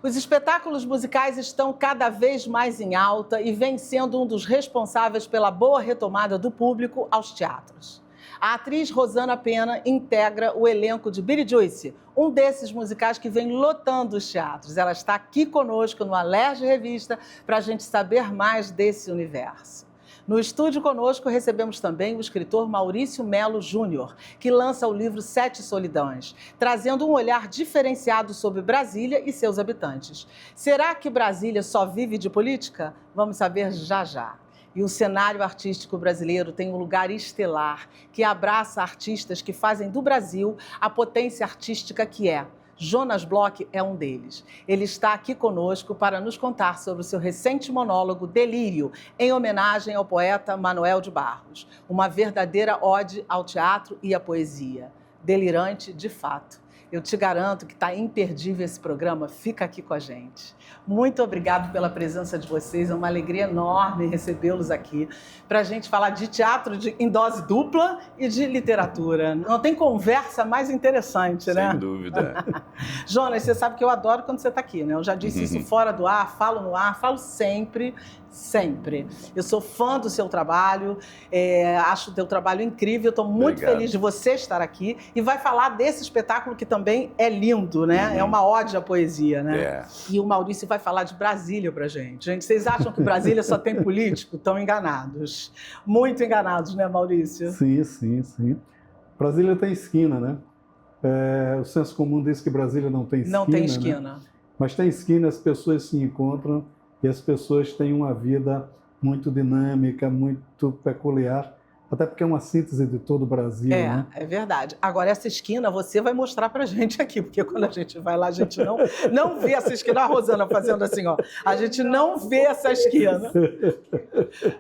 Os espetáculos musicais estão cada vez mais em alta e vem sendo um dos responsáveis pela boa retomada do público aos teatros. A atriz Rosana Penna integra o elenco de Beetlejuice, um desses musicais que vem lotando os teatros. Ela está aqui conosco no Alerj Revista para a gente saber mais desse universo. No estúdio conosco recebemos também o escritor Maurício Melo Júnior, que lança o livro Sete Solidões, trazendo um olhar diferenciado sobre Brasília e seus habitantes. Será que Brasília só vive de política? Vamos saber já já. E o cenário artístico brasileiro tem um lugar estelar que abraça artistas que fazem do Brasil a potência artística que é. Jonas Bloch é um deles. Ele está aqui conosco para nos contar sobre o seu recente monólogo Delírio, em homenagem ao poeta Manoel de Barros. Uma verdadeira ode ao teatro e à poesia. Delirante, de fato. Eu te garanto que está imperdível esse programa. Fica aqui com a gente. Muito obrigado pela presença de vocês. É uma alegria enorme recebê-los aqui para a gente falar de teatro em dose dupla e de literatura. Não tem conversa mais interessante, né? Sem dúvida. Jonas, você sabe que eu adoro quando você está aqui, né? Eu já disse isso fora do ar, falo no ar, falo sempre. Sempre. Eu sou fã do seu trabalho, acho o teu trabalho incrível, estou muito feliz de você estar aqui e vai falar desse espetáculo que também é lindo, né? É uma ode à poesia, né? E o Maurício vai falar de Brasília pra gente. Gente, vocês acham que Brasília só tem político? Estão enganados. Muito enganados, né, Maurício? Sim, sim, sim. Brasília tem esquina, né? O senso comum diz que Brasília não tem esquina. Não tem esquina. Né? Mas tem esquina, as pessoas se encontram e as pessoas têm uma vida muito dinâmica, muito peculiar, até porque é uma síntese de todo o Brasil. Né? É verdade. Agora, essa esquina você vai mostrar pra gente aqui, porque quando a gente vai lá, a gente não vê essa esquina. A Rosana fazendo assim, ó. A gente não vê essa esquina.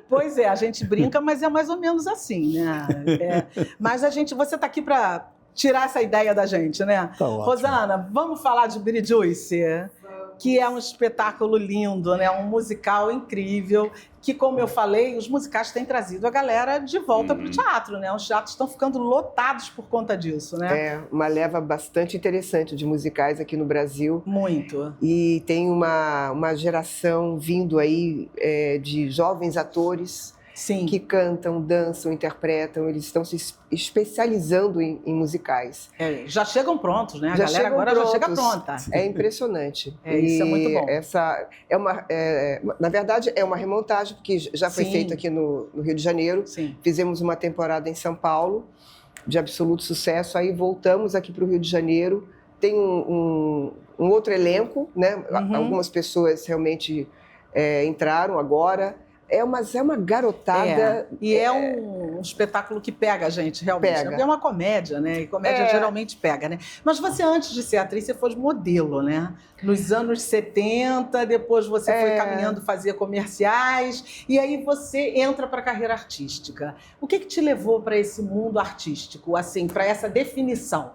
Pois é, a gente brinca, mas é mais ou menos assim, né? Mas você tá aqui pra tirar essa ideia da gente, né? Tá ótimo. Rosana, vamos falar de Beetlejuice, que é um espetáculo lindo, né? Um musical incrível, que, como eu falei, os musicais têm trazido a galera de volta para o teatro, né? Os teatros estão ficando lotados por conta disso, né? É uma leva bastante interessante de musicais aqui no Brasil. Muito. E tem uma geração vindo aí de jovens atores. Sim. Que cantam, dançam, interpretam, eles estão se especializando em musicais. Já chegam prontos, né? A galera agora já chega pronta. É impressionante. Isso é muito bom. Na verdade, é uma remontagem, porque já foi feito aqui no Rio de Janeiro. Sim. Fizemos uma temporada em São Paulo, de absoluto sucesso, aí voltamos aqui para o Rio de Janeiro. Tem um outro elenco, né? Algumas pessoas realmente entraram agora. É uma garotada. E é um espetáculo que pega a gente, realmente. Pega. É uma comédia, né? E comédia geralmente pega, né? Mas você, antes de ser atriz, você foi modelo, né? Nos anos 70, depois você foi caminhando, fazia comerciais, e aí você entra para a carreira artística. O que te levou para esse mundo artístico, assim, para essa definição?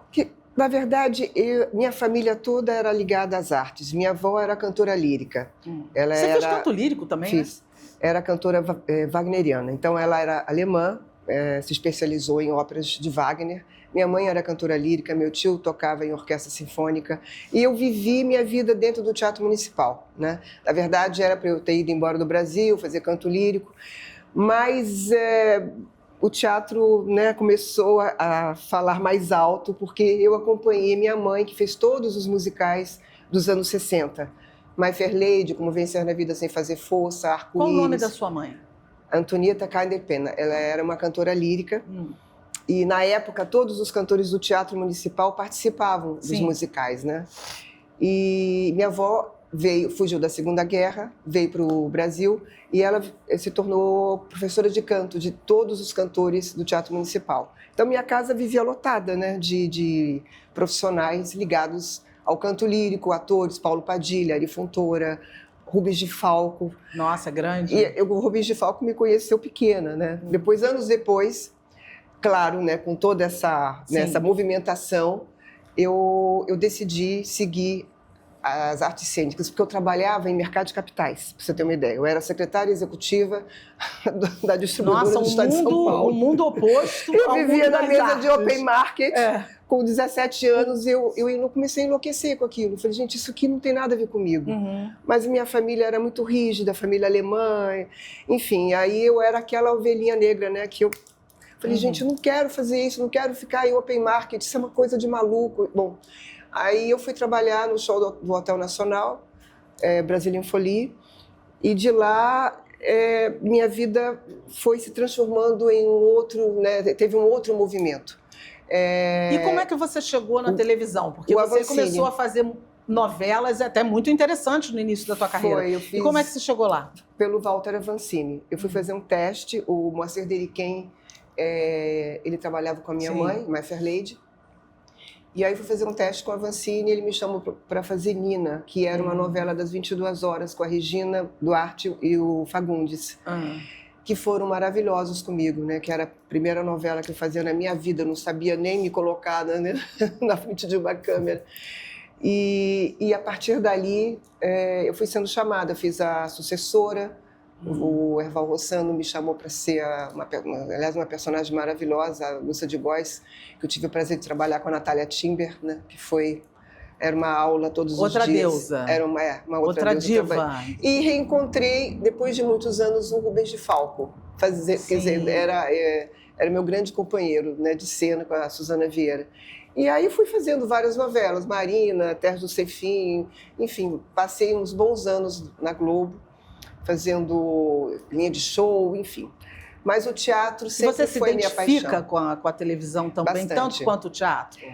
Na verdade, minha família toda era ligada às artes. Minha avó era cantora lírica. Você fez canto lírico também, Fiz. Né? Era cantora wagneriana. Então, ela era alemã, se especializou em óperas de Wagner. Minha mãe era cantora lírica, meu tio tocava em orquestra sinfônica. E eu vivi minha vida dentro do Teatro Municipal, né? Na verdade, era para eu ter ido embora do Brasil, fazer canto lírico. Mas o teatro, né, começou a falar mais alto, porque eu acompanhei minha mãe, que fez todos os musicais dos anos 60. My Fair Lady, Como Vencer na Vida Sem Fazer Força, Arco-Íris. Qual o nome da sua mãe? Antonieta Kander-Penna. Ela era uma cantora lírica. E, na época, todos os cantores do Teatro Municipal participavam dos musicais, né? E minha avó fugiu da Segunda Guerra, veio para o Brasil e ela se tornou professora de canto de todos os cantores do Teatro Municipal. Então, minha casa vivia lotada, né, de profissionais ligados ao canto lírico, atores, Paulo Padilha, Ari Fontoura, Rubens de Falco. Nossa, grande. E o Rubens de Falco me conheceu pequena, né? Depois, anos depois, claro, né, com toda essa movimentação, eu decidi seguir as artes cênicas, porque eu trabalhava em mercado de capitais, para você ter uma ideia. Eu era secretária executiva da distribuidora do Estado de São Paulo. Um mundo oposto. Eu vivia na mesa de open market, Com 17 anos, eu comecei a enlouquecer com aquilo. Falei, gente, isso aqui não tem nada a ver comigo. Mas minha família era muito rígida, família alemã, enfim. Aí eu era aquela ovelhinha negra, né? Que eu falei, gente, eu não quero fazer isso, não quero ficar em open market, isso é uma coisa de maluco. Bom, aí eu fui trabalhar no show do Hotel Nacional, Brazilian Folie, e de lá minha vida foi se transformando em um outro, né? Teve um outro movimento. E como é que você chegou na televisão? Porque você começou a fazer novelas até muito interessantes no início da tua carreira. Eu fiz e como é que você chegou lá? Pelo Walter Avancini. Eu fui fazer um teste, o Moacir Deriquem, ele trabalhava com a minha mãe, My Fair Lady, e aí fui fazer um teste com a Avancini e ele me chamou para fazer Nina, que era uma novela das 22 horas com a Regina Duarte e o Fagundes. Que foram maravilhosos comigo, né? Que era a primeira novela que eu fazia na minha vida, eu não sabia nem me colocar, né? Na frente de uma câmera. E a partir dali, eu fui sendo chamada, eu fiz a sucessora, o Erval Rossano me chamou para ser, uma personagem maravilhosa, a Lúcia de Góes, que eu tive o prazer de trabalhar com a Natália Timber, né? Que era uma aula todos os dias. Outra deusa. Era uma outra deusa diva. Também. E reencontrei, depois de muitos anos, o Rubens de Falco. Quer dizer, era meu grande companheiro, né, de cena com a Suzana Vieira. E aí fui fazendo várias novelas, Marina, Terra do Cefim, enfim, passei uns bons anos na Globo, fazendo linha de show, enfim. Mas o teatro sempre foi minha paixão. Você se identifica com a televisão também, Bastante. tanto quanto o teatro?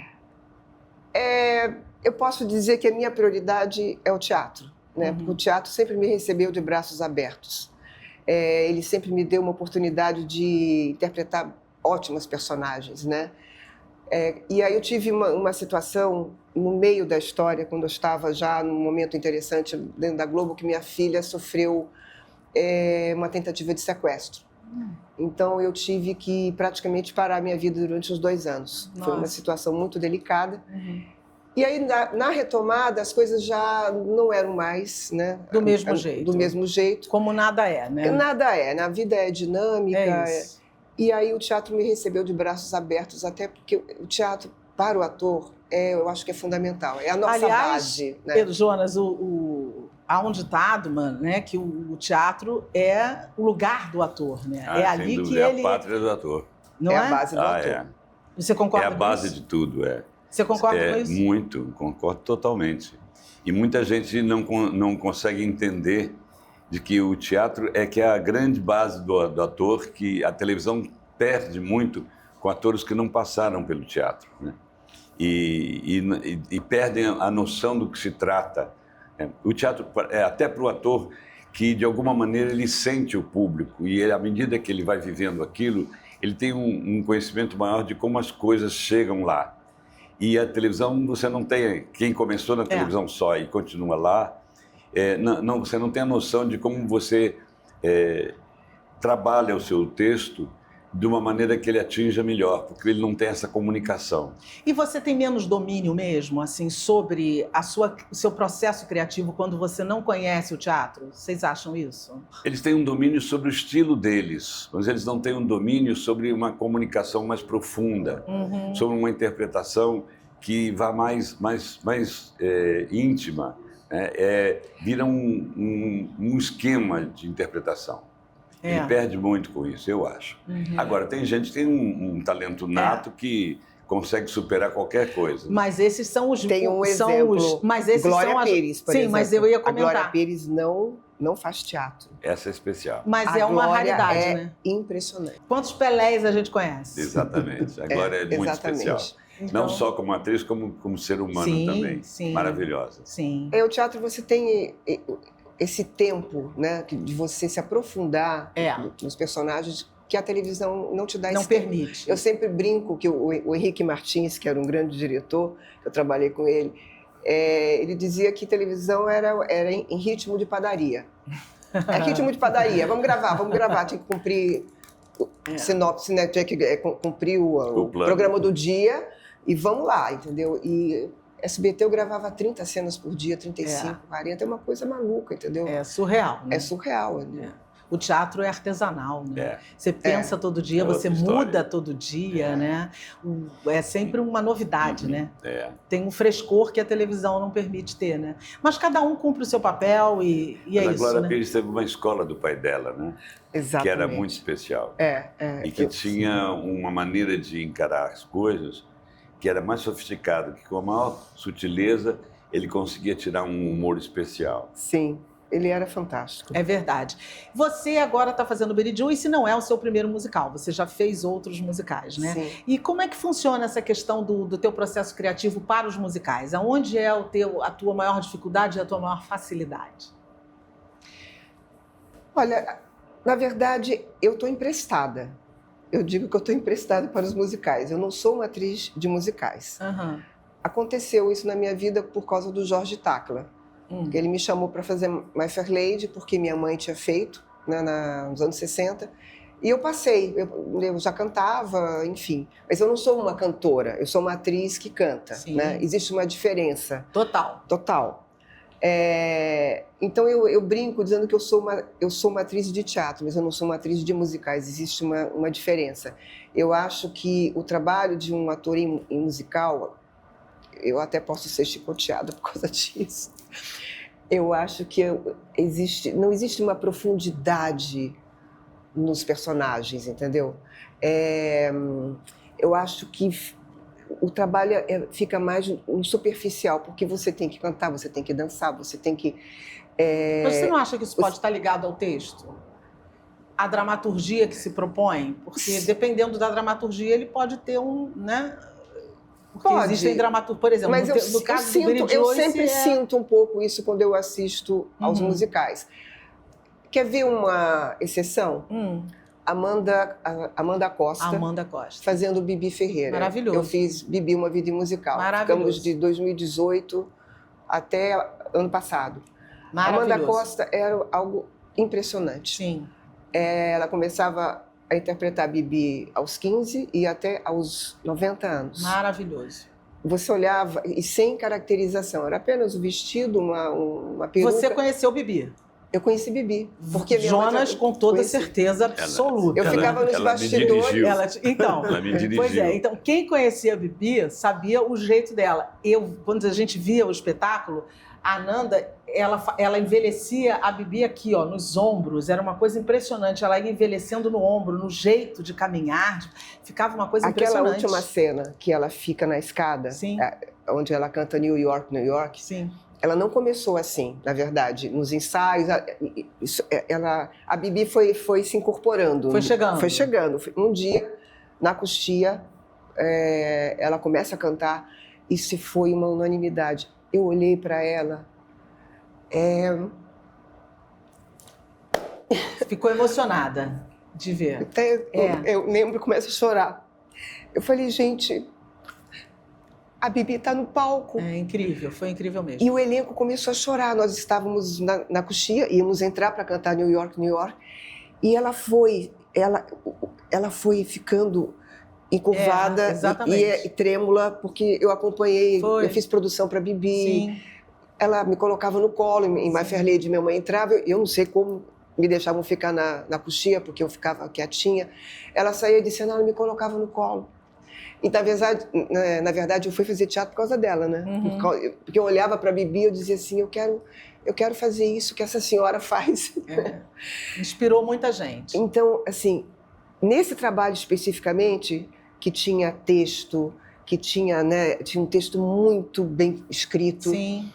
Eu posso dizer que a minha prioridade é o teatro, né? Porque o teatro sempre me recebeu de braços abertos. Ele sempre me deu uma oportunidade de interpretar ótimas personagens, né? E aí eu tive uma situação no meio da história, quando eu estava já num momento interessante dentro da Globo, que minha filha sofreu uma tentativa de sequestro. Então eu tive que praticamente parar minha vida durante uns 2 anos. Nossa. Foi uma situação muito delicada. E aí, na retomada, as coisas já não eram mais, né? Do mesmo jeito. Do mesmo jeito. Como nada é, né? Nada é, né? A vida é dinâmica. É isso. E aí o teatro me recebeu de braços abertos, até porque o teatro, para o ator, eu acho que é fundamental. É a nossa base. Né? Pedro Jonas, há um ditado, né, que o teatro é o lugar do ator, né? É ali sem que dúvida, ele... É a pátria do ator. Não é? A base do ator. É. Você concorda com isso? É a base de tudo, Você concorda com isso? Muito, concordo totalmente. E muita gente não consegue entender de que o teatro que é a grande base do ator, que a televisão perde muito com atores que não passaram pelo teatro, né? E perdem a noção do que se trata. O teatro é até para o ator que, de alguma maneira, ele sente o público e, à medida que ele vai vivendo aquilo, ele tem um conhecimento maior de como as coisas chegam lá. E a televisão, você não tem... Quem começou na televisão só e continua lá, você não tem a noção de como você trabalha o seu texto de uma maneira que ele atinja melhor, porque ele não tem essa comunicação. E você tem menos domínio mesmo, assim, sobre o seu processo criativo quando você não conhece o teatro? Vocês acham isso? Eles têm um domínio sobre o estilo deles, mas eles não têm um domínio sobre uma comunicação mais profunda, sobre uma interpretação que vá mais íntima, vira um esquema de interpretação. Ele perde muito com isso, eu acho. Agora, tem gente que tem um talento nato que consegue superar qualquer coisa. Mas esses são os... Tem um exemplo, Glória Pires, por exemplo. Sim, mas eu ia comentar. A Glória Pires não faz teatro. Essa é especial. Mas é uma raridade, né? Impressionante. Quantos Pelés a gente conhece? Exatamente. A Glória é muito especial. Então... Não só como atriz, como ser humano também. Sim. Maravilhosa. Sim. O teatro, você tem... esse tempo, né, de você se aprofundar nos personagens, que a televisão não te dá esse tempo. Não permite. Eu sempre brinco que o Henrique Martins, que era um grande diretor, eu trabalhei com ele, ele dizia que televisão era em ritmo de padaria. Ritmo de padaria, vamos gravar, tinha que cumprir sinopse, né, tinha que cumprir o programa do dia e vamos lá, entendeu? E SBT eu gravava 30 cenas por dia, 35, 40, é uma coisa maluca, entendeu? É surreal, né? É surreal. Né? O teatro é artesanal, né? É. Você pensa todo dia, É outra você história. muda todo dia, todo dia, você pensa É todo dia, outra você história. muda todo dia, né? É sempre uma novidade, né? É. Tem um frescor que a televisão não permite ter, né? Mas cada um cumpre o seu papel e é Ana isso, Glória né? Pires teve uma escola do pai dela, né? Exatamente. Que era muito especial. E que tinha uma maneira de encarar as coisas que era mais sofisticada, que com a maior sutileza ele conseguia tirar um humor especial. Sim, ele era fantástico. É verdade. Você agora está fazendo Billie Joe, e se não é o seu primeiro musical, você já fez outros musicais, né? Sim. E como é que funciona essa questão do teu processo criativo para os musicais? Aonde é a tua maior dificuldade e a tua maior facilidade? Olha, na verdade, eu estou emprestada. Eu digo que eu estou emprestada para os musicais. Eu não sou uma atriz de musicais. Uhum. Aconteceu isso na minha vida por causa do Jorge Tacla. Ele me chamou para fazer My Fair Lady, porque minha mãe tinha feito, né, nos anos 60. E eu passei, eu já cantava, enfim. Mas eu não sou uma cantora, eu sou uma atriz que canta. Né? Existe uma diferença. Total. Total. Então eu brinco dizendo que eu sou uma atriz de teatro, mas eu não sou uma atriz de musicais. Existe uma diferença. Eu acho que o trabalho de um ator em musical, eu até posso ser chicoteada por causa disso. Eu acho que não existe uma profundidade nos personagens, entendeu? Eu acho que o trabalho fica mais superficial, porque você tem que cantar, você tem que dançar, você tem que... Mas você não acha que isso pode estar ligado ao texto? A dramaturgia que se propõe? Porque dependendo da dramaturgia, ele pode ter né? Porque pode. Existem dramaturgias, por exemplo, mas no caso do Billie Joe, eu sempre sinto um pouco isso quando eu assisto aos musicais. Quer ver uma exceção? Amanda Costa. Amanda Costa. Fazendo Bibi Ferreira. Maravilhoso. Eu fiz Bibi, uma vida em musical. Maravilhoso. Ficamos de 2018 até ano passado. Maravilhoso. Amanda Costa era algo impressionante. Sim. Ela começava a interpretar Bibi aos 15 e até aos 90 anos. Maravilhoso. Você olhava e sem caracterização, era apenas o vestido, uma peruca. Você conheceu Bibi? Eu conheci Bibi. Porque Jonas, com toda certeza absoluta. Eu ficava nos bastidores. Então, ela me dirigiu. Pois é, então quem conhecia a Bibi sabia o jeito dela. Quando a gente via o espetáculo, a Nanda, ela envelhecia a Bibi aqui, ó, nos ombros. Era uma coisa impressionante. Ela ia envelhecendo no ombro, no jeito de caminhar. Ficava uma coisa impressionante. Aquela última cena que ela fica na escada, Sim. Onde ela canta New York, New York. Sim. Ela não começou assim, na verdade. Nos ensaios, a Bibi foi se incorporando. Foi chegando. Foi chegando. Um dia, na Coxia, ela começa a cantar e se foi uma unanimidade. Eu olhei para ela. Ficou emocionada de ver. Até eu lembro, começo a chorar. Eu falei, gente, a Bibi está no palco. É incrível, foi incrível mesmo. E o elenco começou a chorar. Nós estávamos na Coxia, íamos entrar para cantar New York, New York. E ela foi ficando encurvada e trêmula, porque eu acompanhei, eu fiz produção para Bibi. Sim. Ela me colocava no colo, em My Fair Lady, minha mãe entrava, eu não sei como me deixavam ficar na coxia, porque eu ficava quietinha. Ela saía de cena, ela me colocava no colo. E, na verdade, eu fui fazer teatro por causa dela, né? Porque eu olhava para a Bibi e eu dizia assim, eu quero fazer isso que essa senhora faz. Inspirou muita gente. Então, assim, nesse trabalho especificamente, que tinha texto, que tinha um texto muito bem escrito. Sim.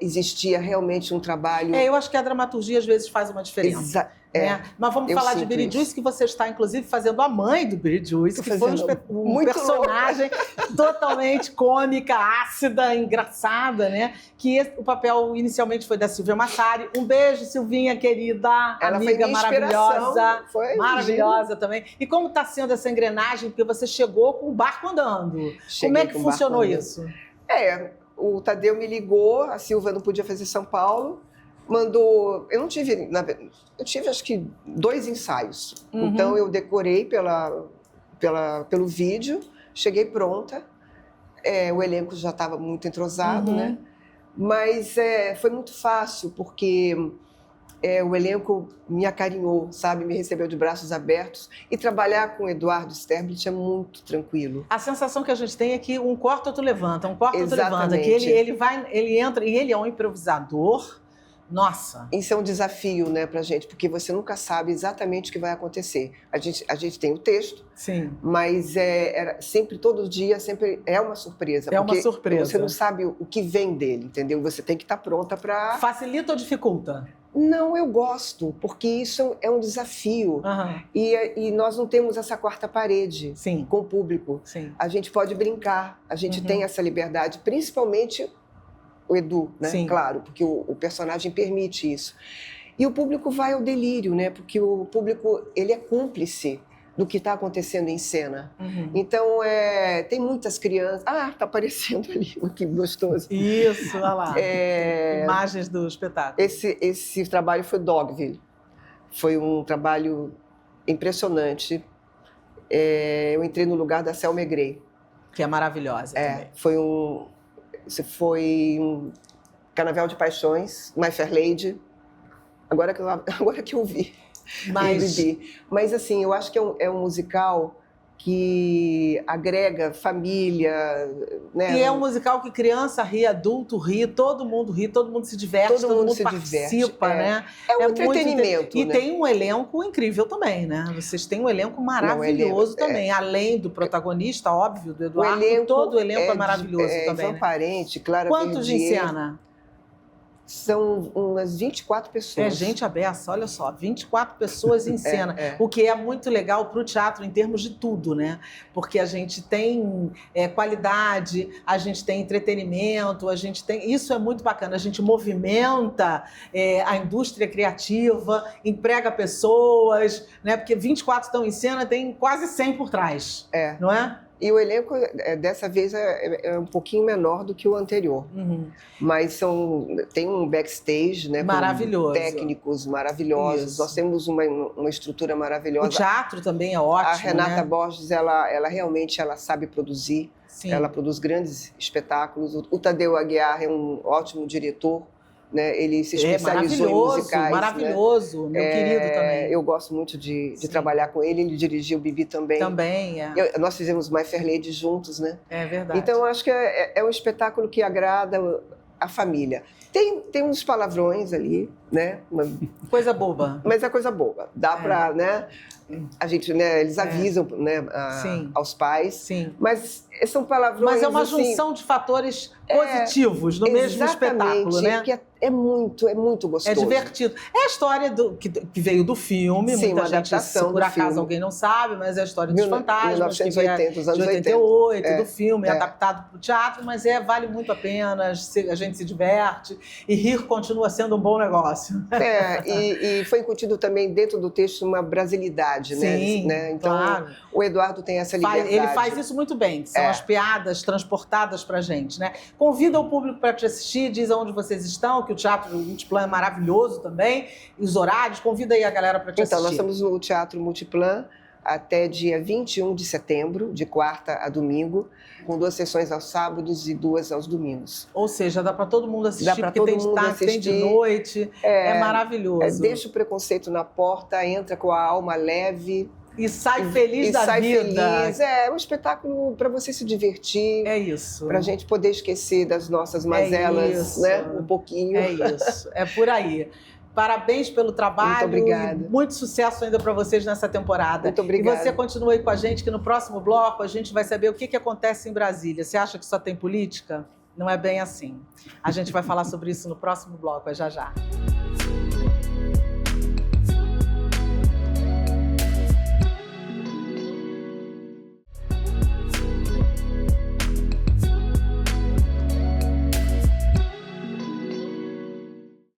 Existia realmente um trabalho... eu acho que a dramaturgia às vezes faz uma diferença. Mas vamos falar de Billie Joe, que você está, inclusive, fazendo a mãe do Billie Joe, que foi um personagem totalmente cômica, ácida, engraçada, né? Que o papel inicialmente foi da Silvia Massari. Um beijo, Silvinha, querida, ela amiga foi maravilhosa. Foi maravilhosa também. E como está sendo essa engrenagem? Porque você chegou com o barco andando. Como é que funcionou isso? O Tadeu me ligou, a Silvia não podia fazer São Paulo, mandou... Eu tive acho que 2 ensaios. Então eu decorei pelo vídeo, cheguei pronta, o elenco já estava muito entrosado, né? Mas foi muito fácil, porque o elenco me acarinhou, sabe? Me recebeu de braços abertos. E trabalhar com o Eduardo Sterblit é muito tranquilo. A sensação que a gente tem é que um corta, outro levanta, um corta, outro levanta. Exatamente. Que ele entra, e ele é um improvisador. Nossa! Isso é um desafio, né, pra gente, porque você nunca sabe exatamente o que vai acontecer. A gente tem o texto, Sim. mas sempre, todo dia, sempre é uma surpresa. É uma surpresa. Você não sabe o que vem dele, entendeu? Você tem que estar pronta para... Facilita ou dificulta? Não, eu gosto, porque isso é um desafio. Uhum. E nós não temos essa quarta parede Sim. com o público. Sim. A gente pode brincar, a gente tem essa liberdade, principalmente o Edu, né? Sim. Claro, porque o personagem permite isso. E o público vai ao delírio, né? Porque o público, ele é cúmplice do que está acontecendo em cena. Uhum. Então, tem muitas crianças... Ah, está aparecendo ali, que gostoso. Isso, olha lá. Imagens do espetáculo. Esse trabalho foi Dogville. Foi um trabalho impressionante. Eu entrei no lugar da Selma Grey. Que é maravilhosa também. Foi um Carnaval de Paixões, My Fair Lady. Agora que eu vi. Mas assim, eu acho que é um musical que agrega família, né? E é um musical que criança ri, adulto ri, todo mundo se diverte, todo mundo participa, né? É um entretenimento, E né? tem um elenco incrível também, né? Vocês têm um elenco maravilhoso também, além do protagonista, óbvio, do Eduardo, todo o elenco é maravilhoso também, Ivan né? Parente, Clara Quantos em Verdier. cena? São umas 24 pessoas. É gente aberta, olha só, 24 pessoas em cena, o que é muito legal para o teatro em termos de tudo, né? Porque a gente tem qualidade, a gente tem entretenimento, isso é muito bacana, a gente movimenta a indústria criativa, emprega pessoas, né? Porque 24 estão em cena, tem quase 100 por trás, não é? E o elenco, dessa vez, é um pouquinho menor do que o anterior. Uhum. Mas tem um backstage, né? Maravilhoso. Com técnicos maravilhosos. Isso. Nós temos uma estrutura maravilhosa. O teatro também é ótimo, A Renata né? Borges, ela realmente sabe produzir. Sim. Ela produz grandes espetáculos. O Tadeu Aguiar é um ótimo diretor. Né? Ele se especializou em musicais. Maravilhoso, né? Meu querido também. Eu gosto muito de trabalhar com ele. Ele dirigiu o Bibi também. Também, Nós fizemos My Fair Lady juntos, né? É verdade. Então, eu acho que é um espetáculo que agrada a família. Tem uns palavrões ali, né? Coisa boba. Mas é coisa boba. Dá pra, né? A gente, né? Eles avisam, né? Aos pais. Sim. Mas são palavrões. Mas é uma assim, junção de fatores positivos no mesmo espetáculo, né? Que é muito gostoso. É divertido. É a história que veio do filme, Sim, muita uma gente, adaptação por do acaso filme. alguém não sabe, mas é a história dos fantasmas, 1980, os anos de 88, 80. do filme, adaptado para o teatro, mas vale muito a pena, a gente se diverte, e rir continua sendo um bom negócio. E foi incutido também dentro do texto uma brasilidade, Sim, né? Então, claro. O Eduardo tem essa liberdade. Ele faz isso muito bem, que são as piadas transportadas pra gente, né? Convida o público para te assistir, diz aonde vocês estão, que o Teatro Multiplan é maravilhoso também, e os horários, convida aí a galera para te assistir. Então, nós estamos no Teatro Multiplan até dia 21 de setembro, de quarta a domingo, com 2 sessões aos sábados e 2 aos domingos. Ou seja, dá para todo mundo assistir, porque todo tem de mundo tarde, tem de noite, é maravilhoso. Deixa o preconceito na porta, entra com a alma leve. E sai feliz da sai vida. Feliz. É um espetáculo para você se divertir. É isso. Para a gente poder esquecer das nossas mazelas, né? Um pouquinho. É isso, é por aí. Parabéns pelo trabalho. Muito obrigada. E muito sucesso ainda para vocês nessa temporada. Muito obrigada. E você continua aí com a gente, que no próximo bloco a gente vai saber o que acontece em Brasília. Você acha que só tem política? Não é bem assim. A gente vai falar sobre isso no próximo bloco, já já.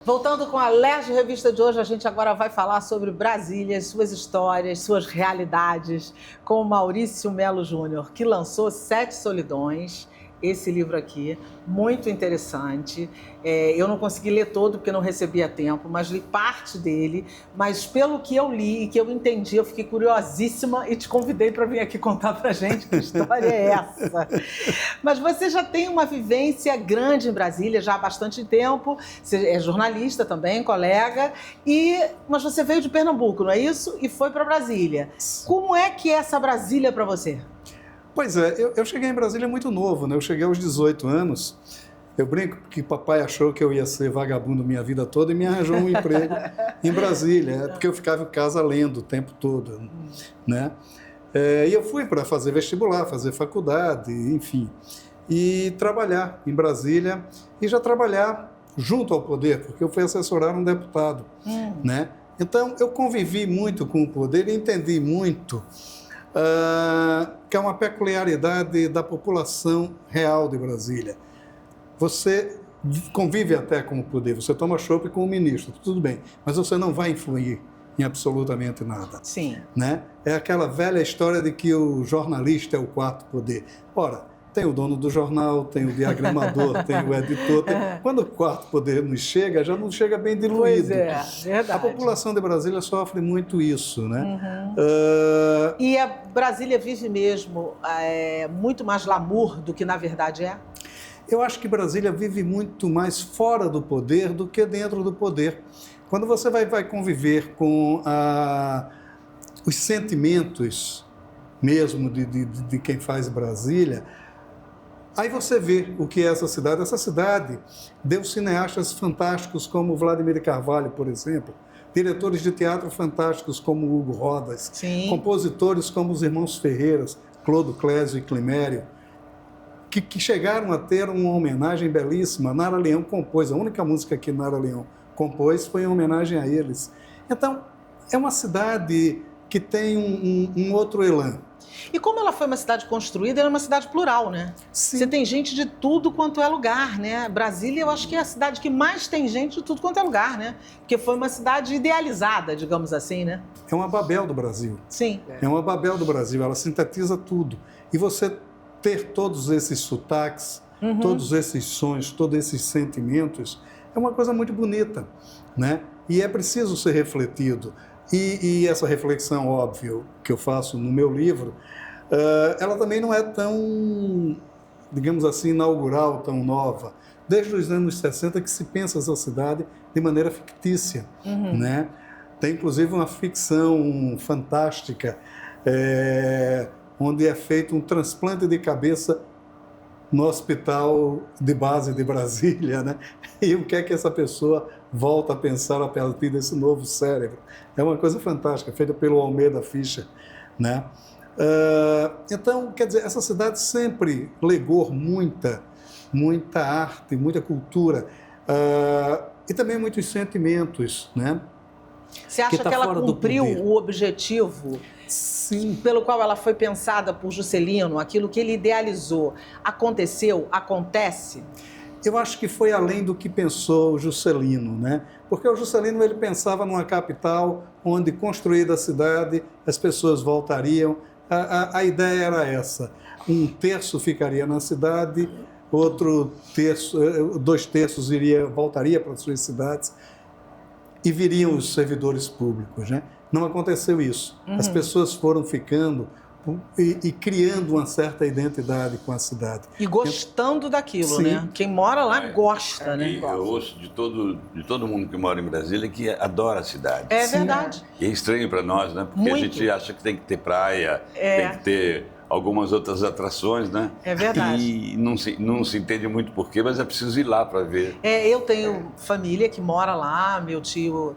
Voltando com a Lerge Revista de hoje, a gente agora vai falar sobre Brasília, suas histórias, suas realidades, com o Maurício Melo Júnior, que lançou 7 Solidões, esse livro aqui, muito interessante. Eu não consegui ler todo porque não recebia tempo, mas li parte dele. Mas pelo que eu li e que eu entendi, eu fiquei curiosíssima e te convidei para vir aqui contar para gente que história é essa. Mas você já tem uma vivência grande em Brasília, já há bastante tempo. Você é jornalista também, colega. Mas você veio de Pernambuco, não é isso? E foi para Brasília. Como é que é essa Brasília para você? Pois é, eu cheguei em Brasília muito novo, né? Eu cheguei aos 18 anos. Eu brinco que papai achou que eu ia ser vagabundo minha vida toda e me arranjou um emprego em Brasília, porque eu ficava em casa lendo o tempo todo, né? E eu fui para fazer vestibular, fazer faculdade, enfim, e trabalhar em Brasília e já trabalhar junto ao poder, porque eu fui assessorar um deputado, né? Então, eu convivi muito com o poder e entendi muito que é uma peculiaridade da população real de Brasília. Você convive até com o poder, você toma chopp com o ministro, tudo bem, mas você não vai influir em absolutamente nada. Sim. Né? É aquela velha história de que o jornalista é o quarto poder. Ora, tem o dono do jornal, tem o diagramador, tem o editor. Quando o quarto poder nos chega, já não chega bem diluído. Pois é, verdade. A população de Brasília sofre muito isso, né? E a Brasília vive mesmo muito mais glamour do que na verdade é? Eu acho que Brasília vive muito mais fora do poder do que dentro do poder. Quando você vai conviver com os sentimentos mesmo de quem faz Brasília, aí você vê o que é essa cidade. Essa cidade deu cineastas fantásticos como Vladimir Carvalho, por exemplo, diretores de teatro fantásticos como Hugo Rodas, Sim. compositores como os irmãos Ferreiras, Clodo Clésio e Climério, que chegaram a ter uma homenagem belíssima. Nara Leão compôs, a única música que Nara Leão compôs foi em homenagem a eles. Então, é uma cidade que tem um outro elan. E como ela foi uma cidade construída, ela é uma cidade plural, né? Sim. Você tem gente de tudo quanto é lugar, né? Brasília, eu acho que é a cidade que mais tem gente de tudo quanto é lugar, né? Porque foi uma cidade idealizada, digamos assim, né? É uma Babel do Brasil. Sim. É uma Babel do Brasil, ela sintetiza tudo. E você ter todos esses sotaques, todos esses sons, todos esses sentimentos, é uma coisa muito bonita, né? E é preciso ser refletido. E essa reflexão, óbvio, que eu faço no meu livro, ela também não é tão, digamos assim, inaugural, tão nova. Desde os anos 60 que se pensa essa cidade de maneira fictícia, né? Tem, inclusive, uma ficção fantástica, onde é feito um transplante de cabeça no hospital de base de Brasília, né? E o que é que essa pessoa volta a pensar a partir desse novo cérebro? É uma coisa fantástica, feita pelo Almeida Fischer, né? Então, quer dizer, essa cidade sempre legou muita arte, muita cultura e também muitos sentimentos, né? Você acha que ela cumpriu o objetivo pelo qual ela foi pensada por Juscelino, aquilo que ele idealizou, aconteceu, acontece? Eu acho que foi além do que pensou o Juscelino, né? Porque o Juscelino ele pensava numa capital onde, construída a cidade, as pessoas voltariam. A ideia era essa: um terço ficaria na cidade, outro terço, 2/3 voltaria para as suas cidades e viriam os servidores públicos, né? Não aconteceu isso. As pessoas foram ficando e criando uma certa identidade com a cidade. E gostando daquilo, Sim. né? Quem mora lá gosta, né? E eu ouço de todo mundo que mora em Brasília que adora a cidade. É verdade. E é estranho para nós, né? Porque Muito. a gente acha que tem que ter praia, tem que ter algumas outras atrações, né? É verdade. E não se entende muito porquê, mas é preciso ir lá para ver. Eu tenho família que mora lá, meu tio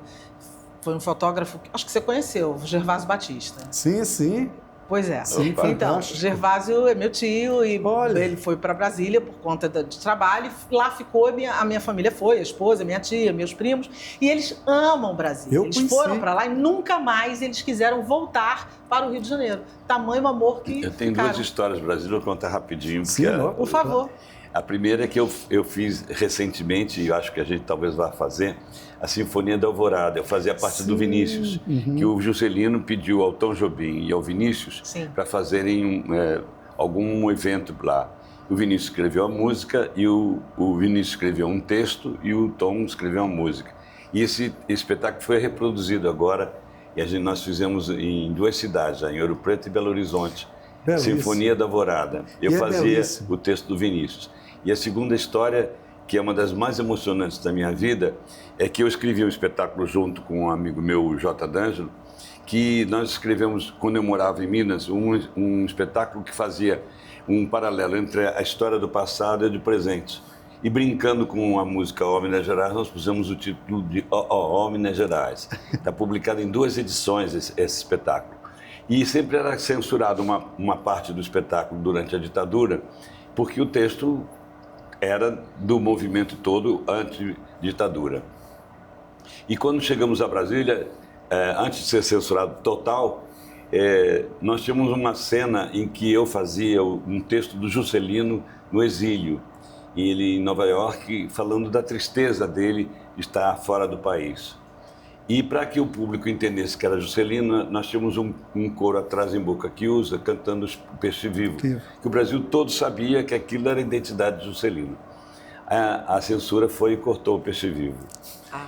foi um fotógrafo, acho que você conheceu, Gervásio Batista. Sim, sim. Pois é. Sim, Então, fantástico. Gervásio é meu tio e Olha. ele foi para Brasília por conta de trabalho. Lá ficou, a minha família foi, a esposa, minha tia, meus primos, e eles amam Brasília. Eu eles conheci. foram para lá e nunca mais eles quiseram voltar para o Rio de Janeiro. Tamanho amor que Eu tenho ficaram. duas histórias do Brasil, vou contar rapidinho. Sim, porque logo. Por favor. A primeira é que eu fiz recentemente, e eu acho que a gente talvez vá fazer, a Sinfonia da Alvorada. Eu fazia parte do Vinícius, que o Juscelino pediu ao Tom Jobim e ao Vinícius Sim. para fazerem algum evento lá. o Vinícius escreveu a música e o Vinícius escreveu um texto e o Tom escreveu a música. E esse espetáculo foi reproduzido agora e nós fizemos em 2 cidades, em Ouro Preto e Belo Horizonte. Belíssimo. Sinfonia da Alvorada. Eu fazia belíssimo. o texto do Vinícius. E a segunda história, que é uma das mais emocionantes da minha vida, é que eu escrevi um espetáculo junto com um amigo meu, o J. D'Angelo, que nós escrevemos, quando eu morava em Minas, um espetáculo que fazia um paralelo entre a história do passado e do presente. E brincando com a música Ó Minas Gerais, nós pusemos o título de Ó Minas Gerais. Está publicado em 2 edições esse espetáculo. E sempre era censurado uma parte do espetáculo durante a ditadura, porque o texto era do movimento todo anti-ditadura. E quando chegamos a Brasília, antes de ser censurado total, nós tínhamos uma cena em que eu fazia um texto do Juscelino no exílio, ele em Nova York, falando da tristeza dele de estar fora do país. E para que o público entendesse que era Juscelino, nós tínhamos um coro atrás em Boca que usa, cantando o Peixe Vivo, que o Brasil todo sabia que aquilo era a identidade de Juscelino. A censura foi e cortou o Peixe Vivo.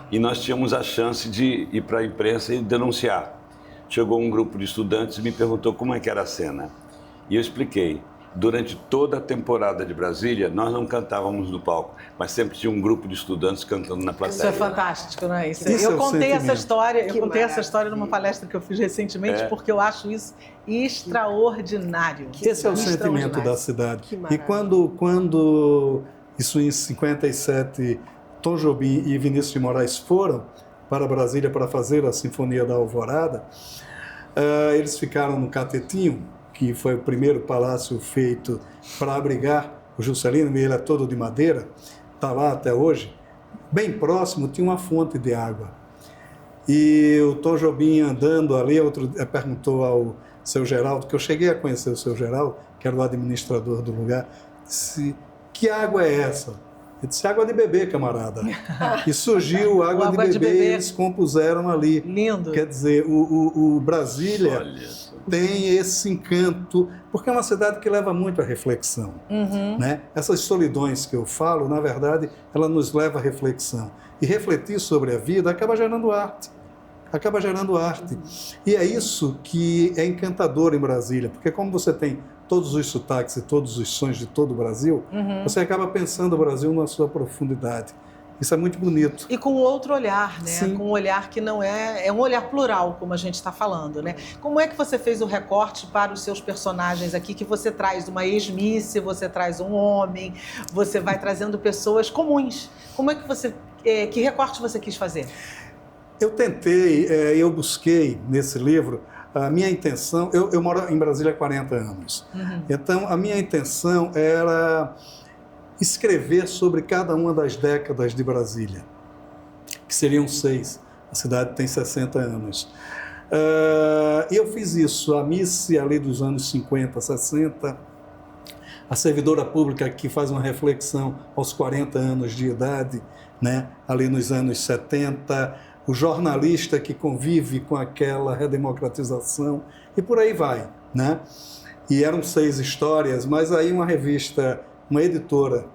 E nós tínhamos a chance de ir para a imprensa e denunciar. Chegou um grupo de estudantes e me perguntou como é que era a cena. E eu expliquei. Durante toda a temporada de Brasília, nós não cantávamos no palco, mas sempre tinha um grupo de estudantes cantando na plateia. Isso é fantástico, não é? Isso é Eu o contei essa sentimento. história, Que numa palestra que eu fiz recentemente, porque eu acho isso extraordinário. Esse é o sentimento Extraordinário. da cidade. Que E maravilha. quando isso em 57, Tom Jobim e Vinícius de Moraes foram para Brasília para fazer a Sinfonia da Alvorada, eles ficaram no Catetinho, que foi o primeiro palácio feito para abrigar o Juscelino, e ele é todo de madeira, está lá até hoje. Bem próximo tinha uma fonte de água. E o Tom Jobim andando ali, perguntou ao seu Geraldo, que eu cheguei a conhecer o seu Geraldo, que era o administrador do lugar, disse: que água é essa? Ele disse: água de bebê, camarada. E surgiu água de bebê e eles compuseram ali. Lindo. Quer dizer, o Brasília Olha. tem esse encanto, porque é uma cidade que leva muito à reflexão. Né? Essas solidões que eu falo, na verdade, ela nos leva à reflexão. E refletir sobre a vida acaba gerando arte. Acaba gerando arte. E é isso que é encantador em Brasília, porque como você tem todos os sotaques e todos os sons de todo o Brasil, você acaba pensando o Brasil na sua profundidade. Isso é muito bonito. E com outro olhar, né? Sim. Com um olhar que não é um olhar plural, como a gente está falando, né? Como é que você fez o recorte para os seus personagens aqui, que você traz uma ex-miss, você traz um homem, você vai trazendo pessoas comuns. Como é que você, que recorte você quis fazer? Eu tentei, eu busquei nesse livro, a minha intenção, eu moro em Brasília há 40 anos, então a minha intenção era escrever sobre cada uma das décadas de Brasília, que seriam 6, a cidade tem 60 anos. E eu fiz isso, a Miss ali dos anos 50, 60, a servidora pública que faz uma reflexão aos 40 anos de idade, né, ali nos anos 70, o jornalista que convive com aquela redemocratização, e por aí vai, né? E eram 6 histórias, mas aí uma revista, uma editora,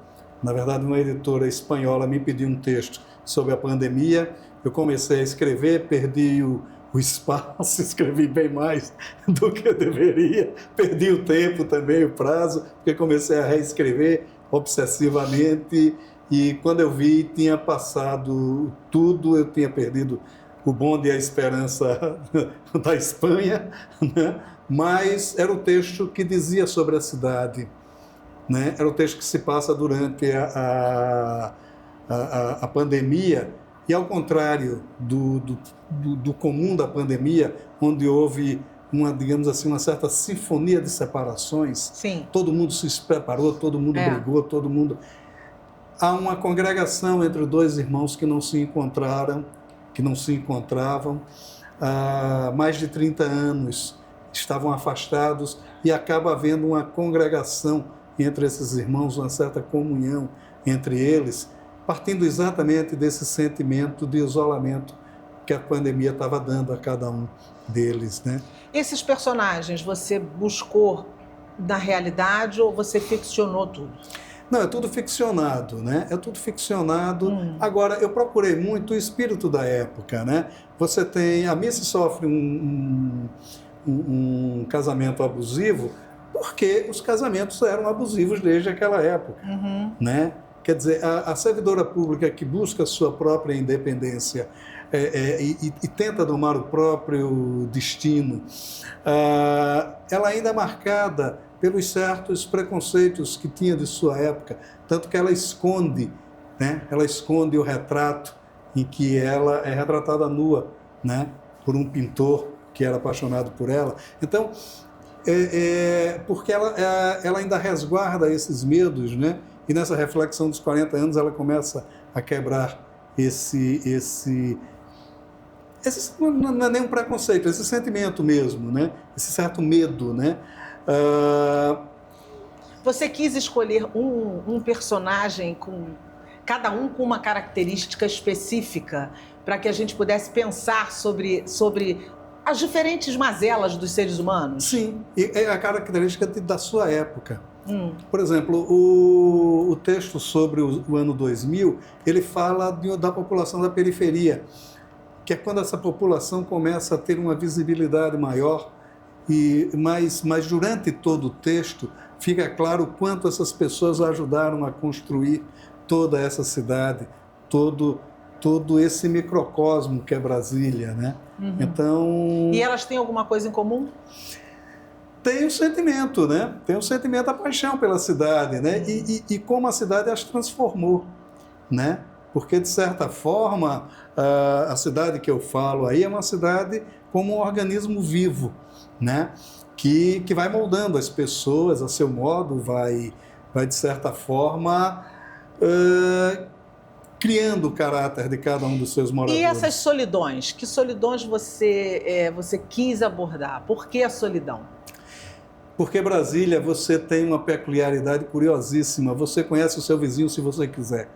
na verdade uma editora espanhola, me pediu um texto sobre a pandemia, eu comecei a escrever, perdi o espaço, escrevi bem mais do que eu deveria, perdi o tempo também, o prazo, porque comecei a reescrever obsessivamente. E quando eu vi, tinha passado tudo, eu tinha perdido o bonde e a esperança da Espanha, né? Mas era um texto que dizia sobre a cidade, né? Era um texto que se passa durante a pandemia, e ao contrário do comum da pandemia, onde houve digamos assim, uma certa sinfonia de separações. Sim. Todo mundo se preparou, todo mundo brigou, todo mundo... Há uma congregação entre 2 irmãos que não se encontravam há mais de 30 anos, estavam afastados, e acaba havendo uma congregação entre esses irmãos, uma certa comunhão entre eles, partindo exatamente desse sentimento de isolamento que a pandemia estava dando a cada um deles, né? Esses personagens, você buscou na realidade ou você ficcionou tudo? Não, é tudo ficcionado, né? É tudo ficcionado. Agora, eu procurei muito o espírito da época, né? Você tem... A Missy sofre um casamento abusivo porque os casamentos eram abusivos desde aquela época, né? Quer dizer, a servidora pública que busca a sua própria independência e tenta domar o próprio destino, ela ainda é marcada pelos certos preconceitos que tinha de sua época, tanto que ela esconde, né? Ela esconde o retrato em que ela é retratada nua, né? Por um pintor que era apaixonado por ela. Então, porque ela ainda resguarda esses medos, né? E nessa reflexão dos 40 anos ela começa a quebrar esse não é nem um preconceito, esse sentimento mesmo, né? Esse certo medo, né? Você quis escolher um personagem cada um com uma característica específica para que a gente pudesse pensar sobre as diferentes mazelas dos seres humanos? Sim, e é a característica da sua época. Por exemplo, o texto sobre o ano 2000, ele fala da população da periferia, que é quando essa população começa a ter uma visibilidade maior, mas durante todo o texto fica claro o quanto essas pessoas ajudaram a construir toda essa cidade, todo esse microcosmo que é Brasília, né? Então... E elas têm alguma coisa em comum? Tem o sentimento, né? Tem o sentimento, a paixão pela cidade, né? E como a cidade as transformou, né? Porque, de certa forma, a cidade que eu falo aí é uma cidade como um organismo vivo, né? Que vai moldando as pessoas a seu modo, vai de certa forma, criando o caráter de cada um dos seus moradores. E essas solidões? Que solidões você quis abordar? Por que a solidão? Porque Brasília, você tem uma peculiaridade curiosíssima. Você conhece o seu vizinho se você quiser,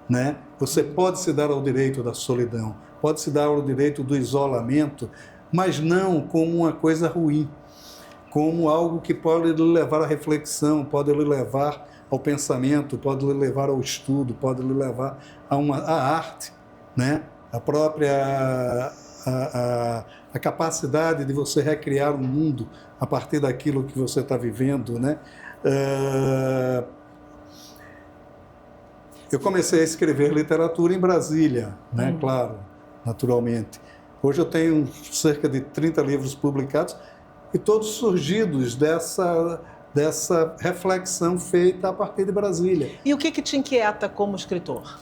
né? Você pode se dar ao direito da solidão, pode se dar ao direito do isolamento, mas não como uma coisa ruim, como algo que pode lhe levar à reflexão, pode lhe levar ao pensamento, pode lhe levar ao estudo, pode lhe levar à arte, né? A própria a capacidade de você recriar um mundo a partir daquilo que você está vivendo, né? Eu comecei a escrever literatura em Brasília, né? Claro, naturalmente. Hoje eu tenho cerca de 30 livros publicados e todos surgidos dessa reflexão feita a partir de Brasília. E o que te inquieta como escritor?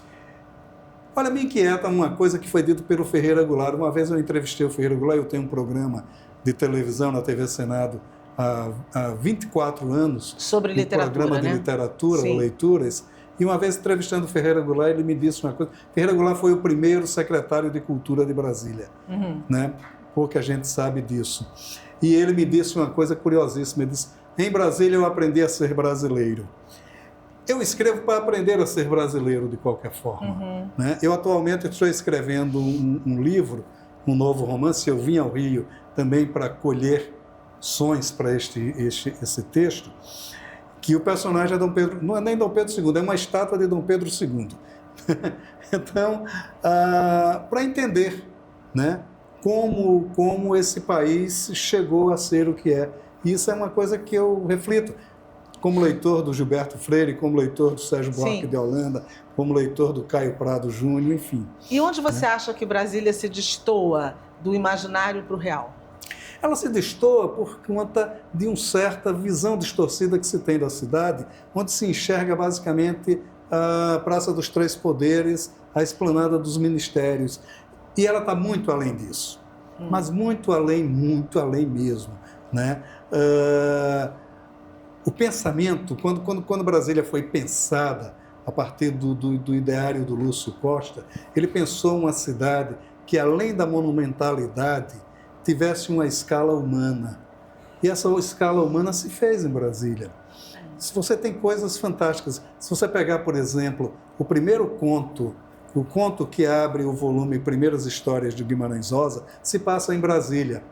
Olha, me inquieta uma coisa que foi dito pelo Ferreira Goulart. Uma vez eu entrevistei o Ferreira Goulart, eu tenho um programa de televisão na TV Senado há 24 anos. Sobre literatura, programa de né? literatura, Sim. Leituras. E uma vez entrevistando o Ferreira Goulart, ele me disse uma coisa. Ferreira Goulart foi o primeiro secretário de Cultura de Brasília, né? Pouca gente sabe disso. E ele me disse uma coisa curiosíssima. Ele disse, em Brasília eu aprendi a ser brasileiro. Eu escrevo para aprender a ser brasileiro de qualquer forma, né? Eu atualmente estou escrevendo um livro, um novo romance. Eu vim ao Rio também para colher sons para esse texto, que o personagem é Dom Pedro, não é nem Dom Pedro II, é uma estátua de Dom Pedro II. Então, para entender, né, como esse país chegou a ser o que é. Isso é uma coisa que eu reflito, como leitor do Gilberto Freire, como leitor do Sérgio Buarque de Holanda, como leitor do Caio Prado Júnior, enfim. E onde você acha que Brasília se destoa do imaginário para o real? Ela se destoa por conta de uma certa visão distorcida que se tem da cidade, onde se enxerga basicamente a Praça dos Três Poderes, a Esplanada dos Ministérios. E ela está muito além disso, mas muito além mesmo, né? O pensamento, quando Brasília foi pensada a partir do ideário do Lúcio Costa, ele pensou uma cidade que, além da monumentalidade, tivesse uma escala humana. E essa escala humana se fez em Brasília. Se você tem coisas fantásticas, se você pegar, por exemplo, o primeiro conto, o conto que abre o volume Primeiras Histórias de Guimarães Rosa, se passa em Brasília.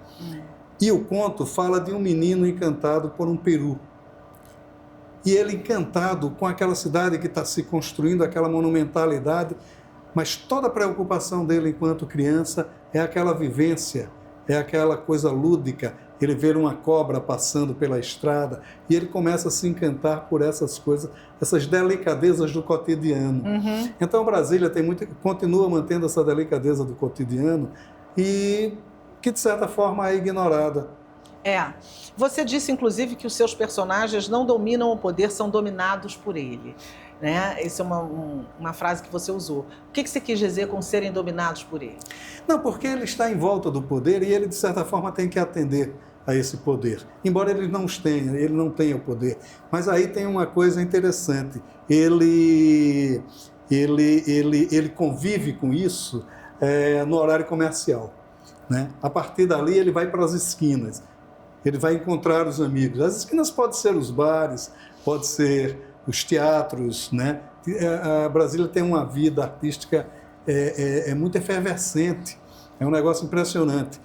E o conto fala de um menino encantado por um peru. e ele encantado com aquela cidade que está se construindo, aquela monumentalidade, mas toda a preocupação dele enquanto criança é aquela vivência, é aquela coisa lúdica, ele vê uma cobra passando pela estrada e ele começa a se encantar por essas coisas, essas delicadezas do cotidiano. Então Brasília continua mantendo essa delicadeza do cotidiano e que de certa forma é ignorada. Você disse inclusive que os seus personagens não dominam o poder, são dominados por ele. Né? Essa é uma frase que você usou. O que você quis dizer com serem dominados por ele? Não, porque ele está em volta do poder e ele, de certa forma, tem que atender a esse poder. Embora ele não tenha o poder. Mas aí tem uma coisa interessante. Ele convive com isso no horário comercial. Né? A partir dali, ele vai para as esquinas. Ele vai encontrar os amigos. As esquinas podem ser os bares, pode ser os teatros, né? A Brasília tem uma vida artística muito efervescente, é um negócio impressionante.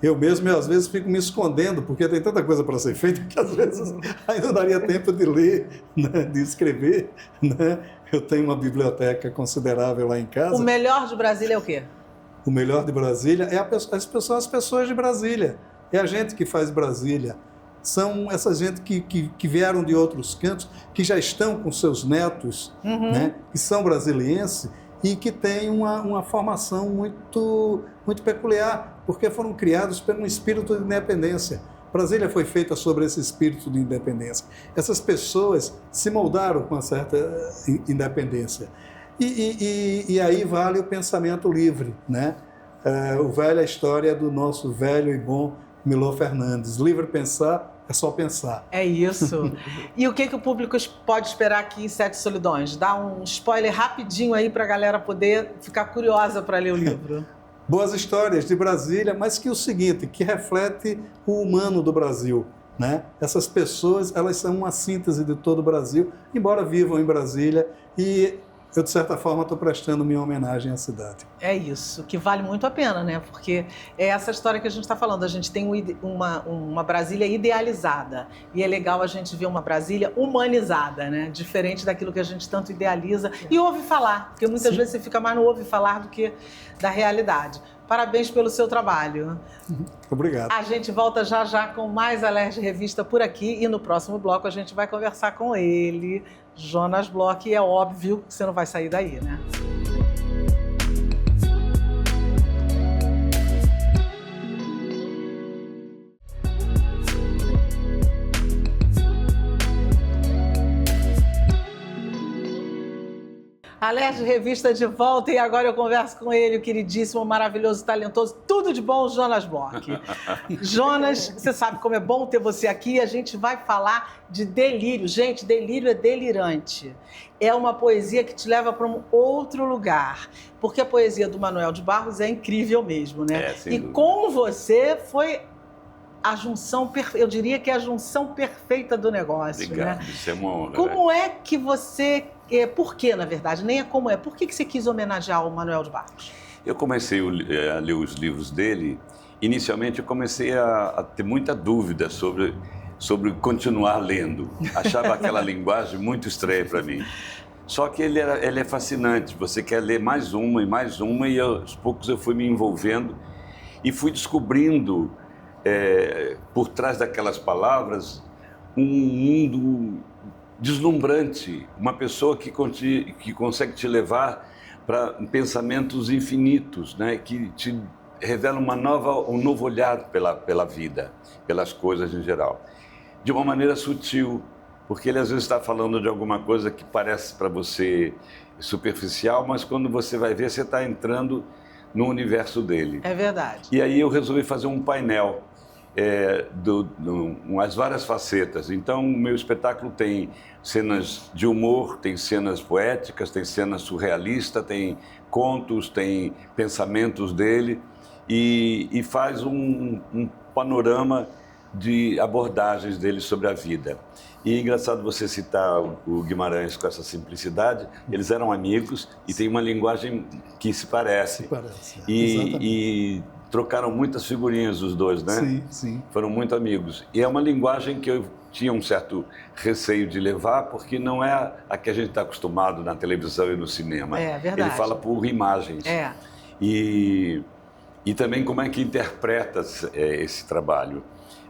Eu mesmo, às vezes, fico me escondendo, porque tem tanta coisa para ser feita que, às vezes, aí não daria tempo de ler, né? De escrever. Né? Eu tenho uma biblioteca considerável lá em casa. O melhor de Brasília é o quê? O melhor de Brasília é as pessoas de Brasília, é a gente que faz Brasília. São essa gente que vieram de outros cantos, que já estão com seus netos, né, que são brasilienses e que têm uma formação muito, muito peculiar, porque foram criados por um espírito de independência. Brasília foi feita sobre esse espírito de independência. Essas pessoas se moldaram com uma certa independência. E aí vale o pensamento livre, né? A história do nosso velho e bom Milor Fernandes. Livre pensar é só pensar. É isso. E o que o público pode esperar aqui em Sete Solidões? Dá um spoiler rapidinho aí para a galera poder ficar curiosa para ler o livro. Boas histórias de Brasília, mas que o seguinte, que reflete o humano do Brasil. Né? Essas pessoas, elas são uma síntese de todo o Brasil, embora vivam em Brasília, e eu, de certa forma, estou prestando minha homenagem à cidade. É isso, que vale muito a pena, né? Porque é essa história que a gente está falando. A gente tem uma Brasília idealizada. E é legal a gente ver uma Brasília humanizada, né? Diferente daquilo que a gente tanto idealiza e ouve falar. Porque muitas vezes você fica mais no ouve falar do que da realidade. Parabéns pelo seu trabalho. Obrigado. A gente volta já já com mais Alerj Revista por aqui. E no próximo bloco a gente vai conversar com ele, Jonas Bloch, e é óbvio que você não vai sair daí, né? Alerj Revista de volta e agora eu converso com ele, o queridíssimo, maravilhoso, talentoso, tudo de bom, Jonas Bloch. Jonas, você sabe como é bom ter você aqui e a gente vai falar de delírio. Gente, delírio é delirante. É uma poesia que te leva para um outro lugar, porque a poesia do Manuel de Barros é incrível mesmo, né? E com você foi a junção, eu diria que é a junção perfeita do negócio. Obrigado, né? Isso é uma honra. Como é que você... Por que, na verdade? Nem é como é. Por que você quis homenagear o Manuel de Barros? Eu comecei a ler os livros dele. Inicialmente, eu comecei a ter muita dúvida sobre continuar lendo. Achava aquela linguagem muito estranha para mim. Só que ele é fascinante. Você quer ler mais uma, e aos poucos eu fui me envolvendo e fui descobrindo, por trás daquelas palavras, um mundo deslumbrante, uma pessoa que consegue te levar para pensamentos infinitos, né? Que te revela um novo olhar pela vida, pelas coisas em geral, de uma maneira sutil, porque ele às vezes está falando de alguma coisa que parece para você superficial, mas quando você vai ver, você está entrando no universo dele. É verdade. E aí eu resolvi fazer um painel as várias facetas. Então, o meu espetáculo tem cenas de humor, tem cenas poéticas, tem cenas surrealistas, tem contos, tem pensamentos dele e faz um panorama de abordagens dele sobre a vida. E é engraçado você citar o Guimarães com essa simplicidade. Eles eram amigos e têm uma linguagem que se parece. Se parece, e trocaram muitas figurinhas os dois, né? Sim, sim. Foram muito amigos. E é uma linguagem que eu tinha um certo receio de levar, porque não é a que a gente está acostumado na televisão e no cinema. É verdade. Ele fala por imagens. É. E também como é que interpreta esse trabalho.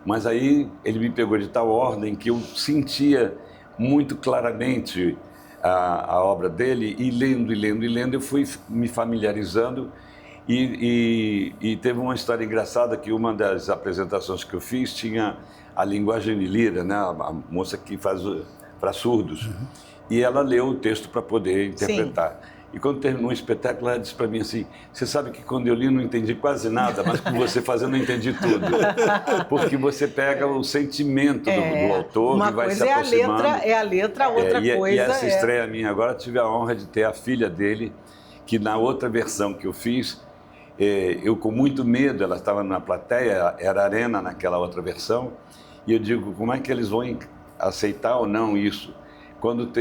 Mas aí ele me pegou de tal ordem que eu sentia muito claramente a obra dele, e lendo, eu fui me familiarizando. E teve uma história engraçada que uma das apresentações que eu fiz tinha a linguagem de Lira, né? A moça que faz para surdos. E ela leu o texto para poder interpretar. Sim. E quando terminou o espetáculo, ela disse para mim assim: você sabe que quando eu li não entendi quase nada, mas com você fazendo eu entendi tudo. Porque você pega o sentimento do autor e vai se aproximando. Uma coisa é a letra, outra coisa e essa estreia minha agora, tive a honra de ter a filha dele, que na outra versão que eu fiz, eu com muito medo, ela estava na plateia, era arena naquela outra versão, e eu digo, como é que eles vão aceitar ou não isso? Quando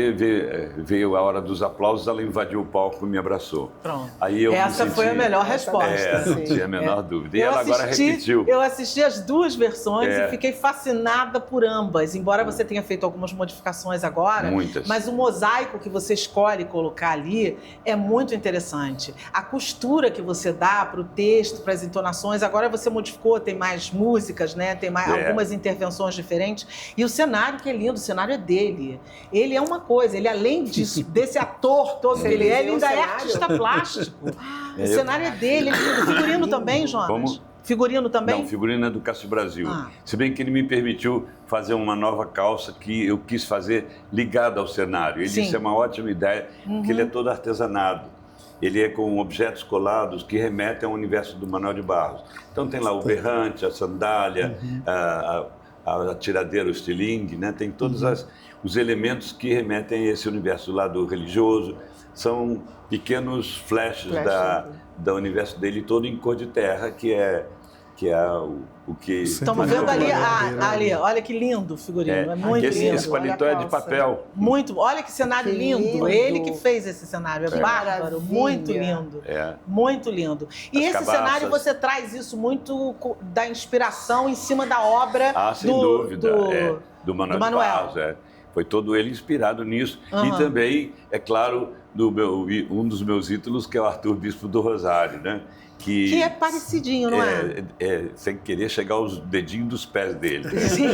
veio a hora dos aplausos, ela invadiu o palco e me abraçou. Pronto. Aí eu Essa foi a melhor resposta. Não tinha a menor dúvida. E ela agora repetiu. Eu assisti as duas versões e fiquei fascinada por ambas, embora você tenha feito algumas modificações agora. Muitas. Mas o mosaico que você escolhe colocar ali é muito interessante. A costura que você dá para o texto, para as entonações, agora você modificou, tem mais músicas, né? Tem mais algumas intervenções diferentes. E o cenário que é lindo, o cenário é dele. Ele é uma coisa, ele além disso, desse ator todo que ele ainda é artista plástico. O cenário é dele, figurino também, Jonas? Como? Figurino também? Não, figurino é do Cássio Brasil. Se bem que ele me permitiu fazer uma nova calça que eu quis fazer ligada ao cenário. Ele disse, é uma ótima ideia, porque ele é todo artesanado. Ele é com objetos colados que remetem ao universo do Manuel de Barros. Então tem lá o berrante, a sandália, a tiradeira, o estilingue, né? Tem todos os elementos que remetem a esse universo do lado religioso. São pequenos flashes do universo dele todo em cor de terra, que é o que... Estamos vendo ali, olha que lindo o figurino, é muito lindo. Esse paletó é de papel. Muito, olha que cenário lindo. Ele que fez esse cenário, é bárbaro, muito lindo. Muito lindo. E esse cenário, você traz isso muito da inspiração em cima da obra sem dúvida, do Manuel de Barros, Foi todo ele inspirado nisso. E também, é claro, um dos meus ídolos, que é o Arthur Bispo do Rosário, né? Que é parecidinho, não é? Sem querer chegar aos dedinhos dos pés dele. Sim,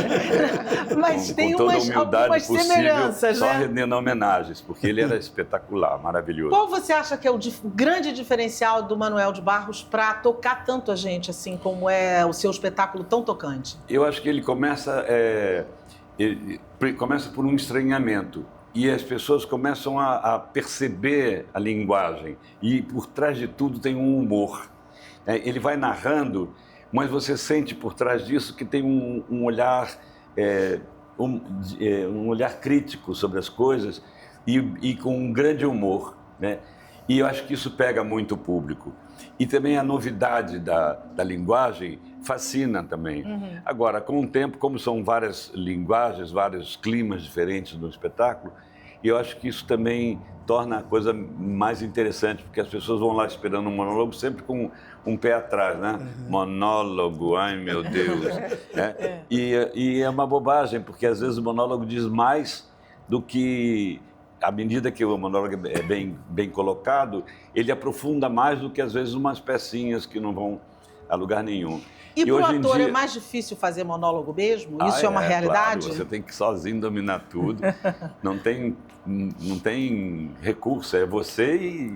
mas tem com toda algumas possível, semelhanças, só né? rendendo homenagens, porque ele era espetacular, maravilhoso. Qual você acha que é o grande diferencial do Manuel de Barros para tocar tanto a gente, assim, como é o seu espetáculo tão tocante? Eu acho que ele começa por um estranhamento. E as pessoas começam a perceber a linguagem. E por trás de tudo tem um humor. Ele vai narrando, mas você sente por trás disso que tem um olhar, um olhar crítico sobre as coisas e com um grande humor, né? E eu acho que isso pega muito o público. E também a novidade da linguagem fascina também. Agora, com o tempo, como são várias linguagens, vários climas diferentes no espetáculo, eu acho que isso também torna a coisa mais interessante, porque as pessoas vão lá esperando um monólogo sempre com um pé atrás, né? Monólogo, ai meu Deus. E é uma bobagem, porque às vezes o monólogo diz mais do que... À medida que o monólogo é bem colocado, ele aprofunda mais do que, às vezes, umas pecinhas que não vão a lugar nenhum. E para o ator é mais difícil fazer monólogo mesmo? Isso é uma realidade? Claro, você tem que sozinho dominar tudo. Não tem recurso, é você e...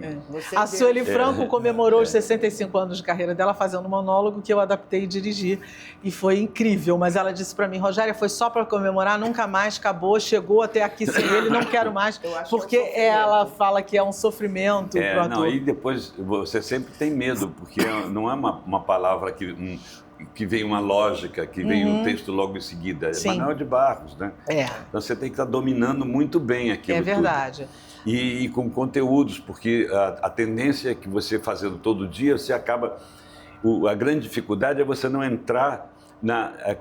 A Sueli Franco comemorou os 65 anos de carreira dela fazendo um monólogo que eu adaptei e dirigi. E foi incrível, mas ela disse para mim, Rogéria, foi só para comemorar, nunca mais, acabou, chegou até aqui sem ele, não quero mais. Porque ela fala que é um sofrimento para o ator. Não, e depois você sempre tem medo, porque não é uma palavra que vem uma lógica, que vem um texto logo em seguida. É Manuel de Barros, né? Então você tem que estar dominando muito bem aquilo. É verdade. Tudo. E com conteúdos, porque a tendência é que você fazendo todo dia, você acaba... A grande dificuldade é você não entrar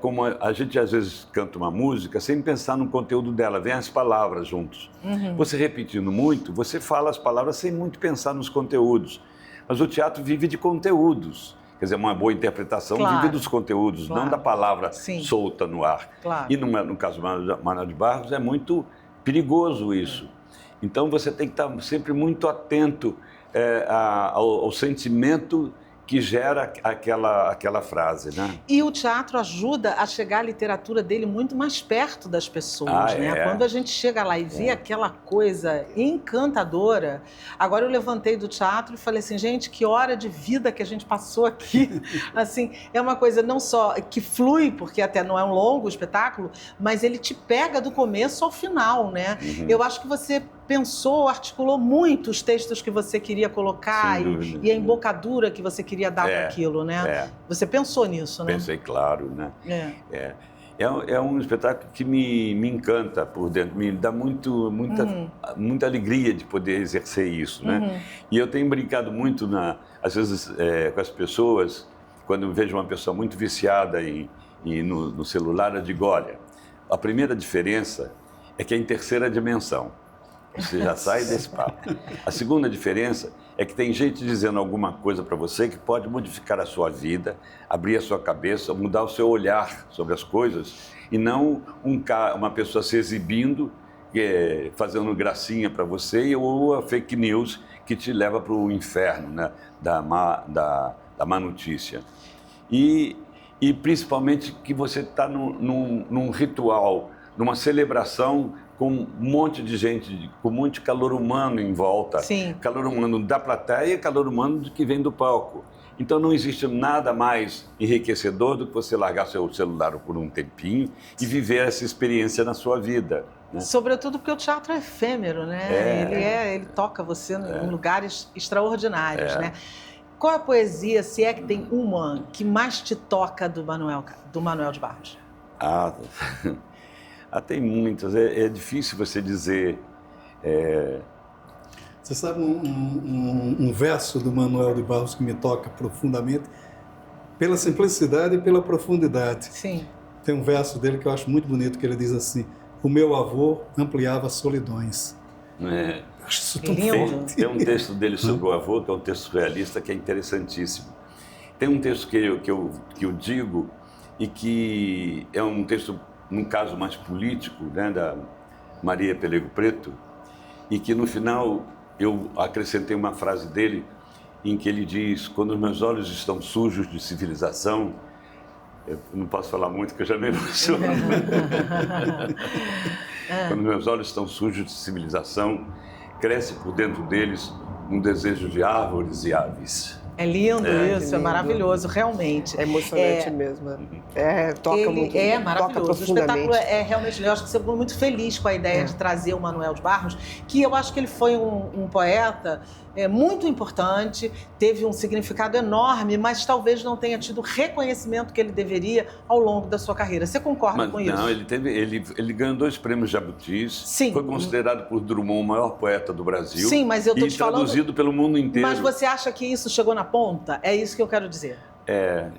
como a gente às vezes canta uma música sem pensar no conteúdo dela, vem as palavras juntos. Você repetindo muito, você fala as palavras sem muito pensar nos conteúdos. Mas o teatro vive de conteúdos. Quer dizer, uma boa interpretação Claro. vive dos conteúdos, Claro. não da palavra Sim. solta no ar. Claro. E no caso do Manuel de Barros é muito perigoso isso. Então você tem que estar sempre muito atento ao sentimento que gera aquela frase, né? E o teatro ajuda a chegar a literatura dele muito mais perto das pessoas, né? Quando a gente chega lá e vê aquela coisa encantadora. Agora eu levantei do teatro e falei assim, gente, que hora de vida que a gente passou aqui. Assim, é uma coisa não só que flui, porque até não é um longo espetáculo, mas ele te pega do começo ao final, né? Eu acho que você pensou, articulou muito os textos que você queria colocar e a embocadura que você queria dar para aquilo, né? Você pensou nisso, né? Pensei, claro, né? É um espetáculo que me encanta por dentro, me dá muita alegria de poder exercer isso, né? E eu tenho brincado muito, às vezes, com as pessoas, quando eu vejo uma pessoa muito viciada no celular, eu digo, olha, a primeira diferença é que é em terceira dimensão. Você já sai desse papo. A segunda diferença é que tem gente dizendo alguma coisa para você que pode modificar a sua vida, abrir a sua cabeça, mudar o seu olhar sobre as coisas, e não uma pessoa se exibindo, fazendo gracinha para você, ou a fake news que te leva para o inferno, né, da má notícia. E principalmente que você está num ritual, numa celebração com um monte de gente, com muito calor humano em volta. Sim. Calor humano da plateia e calor humano que vem do palco. Então não existe nada mais enriquecedor do que você largar seu celular por um tempinho e viver essa experiência na sua vida, né? Sobretudo porque o teatro é efêmero, né? Ele toca você em lugares extraordinários, né? Qual a poesia, se é que tem uma, que mais te toca do Manuel de Barros? Tem muitas. É difícil você dizer. Você sabe um verso do Manuel de Barros que me toca profundamente, pela simplicidade e pela profundidade. Sim. Tem um verso dele que eu acho muito bonito, que ele diz assim: o meu avô ampliava solidões. Acho isso tão forte. Tem um texto dele sobre o avô, que é um texto realista, que é interessantíssimo. Tem um texto que eu digo, e que é um texto, num caso mais político, né, da Maria Pelego Preto, e que no final eu acrescentei uma frase dele, em que ele diz: quando os meus olhos estão sujos de civilização, eu não posso falar muito que eu já me emociono. Quando meus olhos estão sujos de civilização, cresce por dentro deles um desejo de árvores e aves. É lindo isso, é maravilhoso, realmente. É emocionante mesmo. Toca muito. É maravilhoso. Toca O profundamente. espetáculo é realmente. Eu acho que você ficou muito feliz com a ideia de trazer o Manuel de Barros, que eu acho que ele foi um poeta muito importante, teve um significado enorme, mas talvez não tenha tido o reconhecimento que ele deveria ao longo da sua carreira. Você concorda com isso? Não, ele ganhou 2 prêmios Jabutis. Sim. Foi considerado por Drummond o maior poeta do Brasil. Sim, mas eu estou te falando. Traduzido pelo mundo inteiro. Mas você acha que isso chegou na ponta? É isso que eu quero dizer.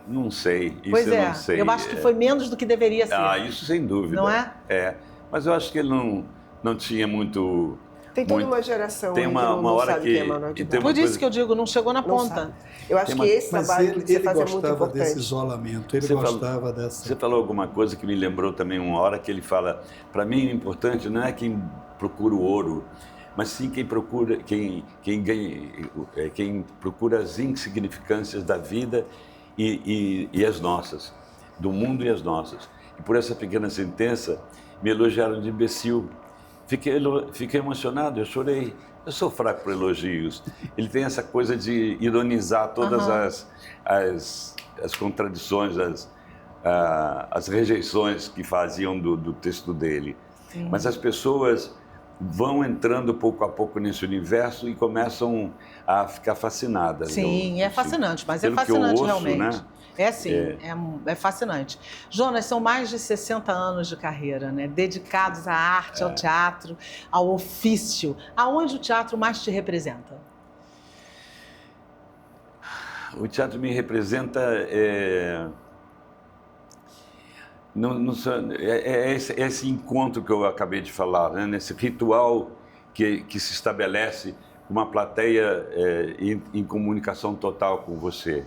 Não sei. Isso Pois eu não sei. Eu acho que foi menos do que deveria ser. Isso sem dúvida. Não é? Mas eu acho que ele não tinha muito. Tem toda uma geração tem que uma não hora sabe que, quem é Manuel de Barros. Por isso que eu digo, não chegou na Não ponta. sabe. Eu acho que esse Mas trabalho que você ele faz é muito gostava desse importante. isolamento, ele Você gostava dessa... Você falou alguma coisa que me lembrou também uma hora que ele fala: para mim o importante não é quem procura o ouro, mas sim quem procura as insignificâncias da vida e as nossas, do mundo e as nossas. E por essa pequena sentença me elogiaram de imbecil. Fiquei emocionado, eu chorei. Eu sou fraco para elogios. Ele tem essa coisa de ironizar todas as contradições, as rejeições que faziam do texto dele. Sim. Mas as pessoas vão entrando pouco a pouco nesse universo e começam a ficar fascinadas. Sim, é fascinante, mas é fascinante realmente. Né? É sim, é fascinante. Jonas, são mais de 60 anos de carreira, né? Dedicados à arte, ao teatro, ao ofício. Aonde o teatro mais te representa? O teatro me representa... esse encontro que eu acabei de falar, né? Nesse ritual que se estabelece com uma plateia em comunicação total com você.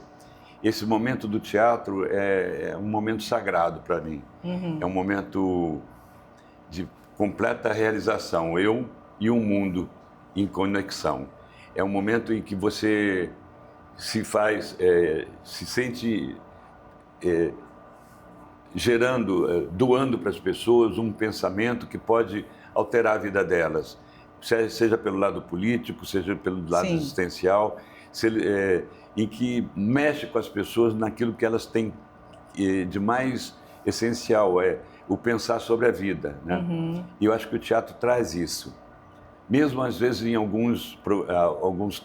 esse momento do teatro é um momento sagrado para mim. É um momento de completa realização, eu e o mundo em conexão. É um momento em que você se sente doando para as pessoas um pensamento que pode alterar a vida delas, seja pelo lado político, seja pelo lado Sim. existencial, em que mexe com as pessoas naquilo que elas têm de mais essencial, o pensar sobre a vida, né? E eu acho que o teatro traz isso. Mesmo às vezes em alguns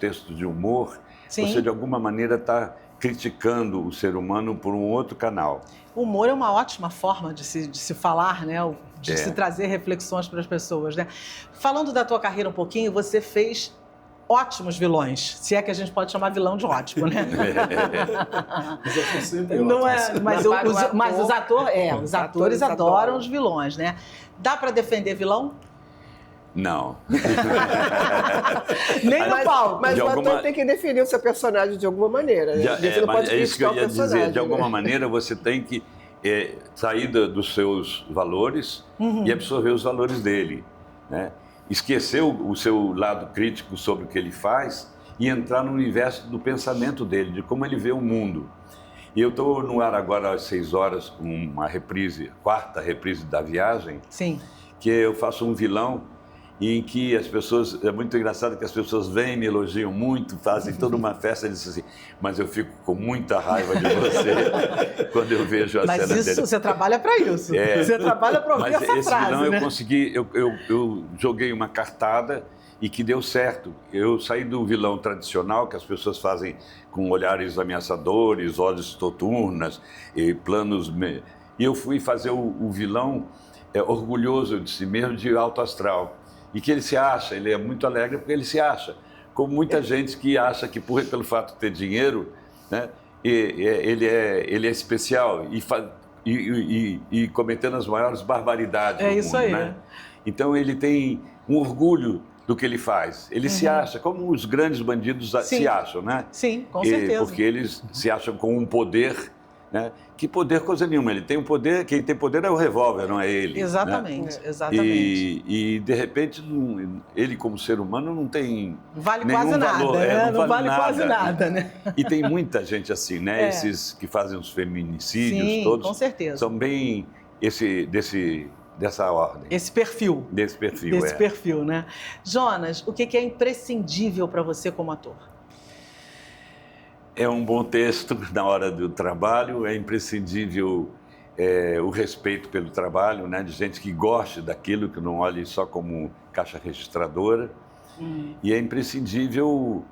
textos de humor, Sim. você de alguma maneira está criticando o ser humano por um outro canal. O humor é uma ótima forma de se falar, né? De se trazer reflexões para as pessoas, né? Falando da tua carreira um pouquinho, você fez ótimos vilões, se é que a gente pode chamar vilão de ótimo, né? Mas eu sou sempre Não ótimo. é, mas os atores adoram os vilões, né? Dá para defender vilão? Não. Nem no palco. Mas De o alguma- ator tem que definir o seu personagem de alguma maneira, né? Você não Mas pode é isso que eu criticar o ia dizer. personagem, De alguma né? maneira, você tem que sair dos seus valores e absorver os valores dele, né? Esquecer o seu lado crítico sobre o que ele faz e entrar no universo do pensamento dele, de como ele vê o mundo. E eu estou no ar agora às 6 horas com uma reprise, quarta reprise da Viagem, Sim. que eu faço um vilão em que as pessoas, é muito engraçado que as pessoas vêm, me elogiam muito, fazem toda uma festa e dizem assim, mas eu fico com muita raiva de você quando eu vejo a Mas cena isso, dele. você trabalha para isso. É. Você trabalha para ouvir Mas essa esse frase, vilão eu né? consegui, eu joguei uma cartada e que deu certo. Eu saí do vilão tradicional, que as pessoas fazem com olhares ameaçadores, olhos soturnas e planos... E eu fui fazer o vilão orgulhoso de si mesmo, de alto astral. E que ele se acha, ele é muito alegre porque ele se acha. Como muita gente que acha que pelo fato de ter dinheiro, né, ele é especial e cometendo as maiores barbaridades É do isso mundo, aí. né? Então ele tem um orgulho do que ele faz. Ele se acha, como os grandes bandidos Sim. se acham, né? Sim, com certeza. Porque eles se acham com um poder, né? Que poder coisa nenhuma. Ele tem um poder, quem tem poder é o revólver, não é ele. Exatamente, Né? exatamente. E de repente, ele como ser humano não tem Vale nenhum quase nada, valor, né? não vale quase nada. nada, né? E tem muita gente assim, né? É. Esses que fazem os feminicídios Sim, todos com certeza. são bem dessa ordem, Esse perfil. desse perfil. Desse perfil, né? Jonas, o que é imprescindível para você como ator? É um bom texto na hora do trabalho, é imprescindível o respeito pelo trabalho, né? De gente que goste daquilo, que não olhe só como caixa registradora. E é imprescindível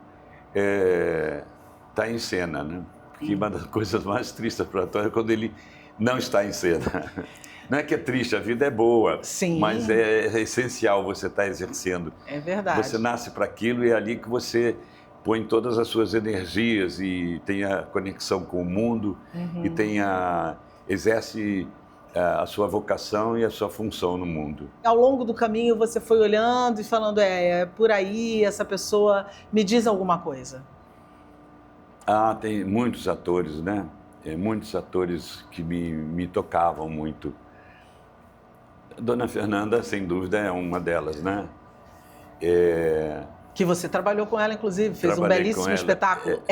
estar em cena, né? Porque uma das coisas mais tristes para o ator é quando ele não está em cena. Não é que é triste, a vida é boa, Sim. mas é essencial você estar exercendo. É verdade. Você nasce para aquilo e é ali que você põe todas as suas energias e tem a conexão com o mundo e exerce a sua vocação e a sua função no mundo. Ao longo do caminho você foi olhando e falando, por aí, essa pessoa me diz alguma coisa. Tem muitos atores, né? Muitos atores que me tocavam muito. Dona Fernanda, sem dúvida, é uma delas, né? Que você trabalhou com ela, inclusive, fez um Trabalhei com belíssimo ela. espetáculo.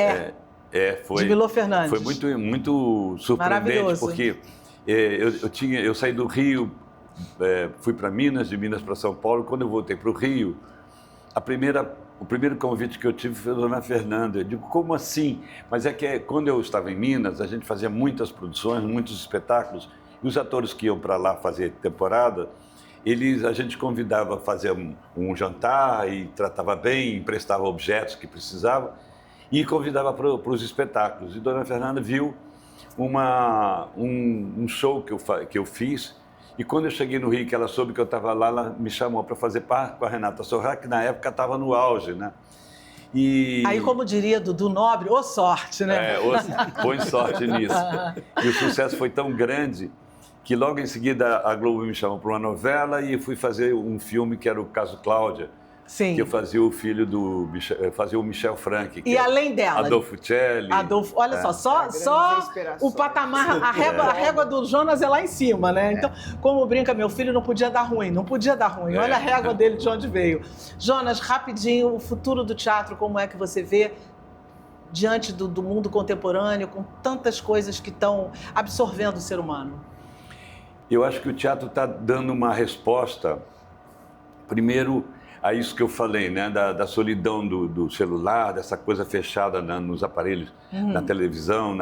Foi, de Milor Fernandes. Foi muito surpreendente, Maravilhoso. porque eu saí do Rio, fui para Minas, de Minas para São Paulo. Quando eu voltei para o Rio, o primeiro convite que eu tive foi a Dona Fernanda. Eu digo, como assim? Mas é que quando eu estava em Minas, a gente fazia muitas produções, muitos espetáculos, e os atores que iam para lá fazer temporada, a gente convidava a fazer um jantar e tratava bem, emprestava objetos que precisava e convidava para os espetáculos. E Dona Fernanda viu um show que eu fiz, e quando eu cheguei no Rio, que ela soube que eu estava lá, ela me chamou para fazer par com a Renata Sorrah, que na época estava no auge, né? Aí, como diria Dudu Nobre, ô sorte, né? Põe sorte nisso. E o sucesso foi tão grande que logo em seguida a Globo me chamou para uma novela e eu fui fazer um filme que era o Caso Cláudia, Sim. que eu fazia o filho do fazia o Michel Frank. E além dela? Adolfo Celli. Olha só o patamar, a régua do Jonas é lá em cima, né? Então, como brinca meu filho, não podia dar ruim. Olha a régua dele de onde veio. Jonas, rapidinho, o futuro do teatro, como é que você vê diante do mundo contemporâneo, com tantas coisas que estão absorvendo o ser humano? Eu acho que o teatro está dando uma resposta, primeiro, a isso que eu falei, né? Da solidão do celular, dessa coisa fechada nos aparelhos, na televisão,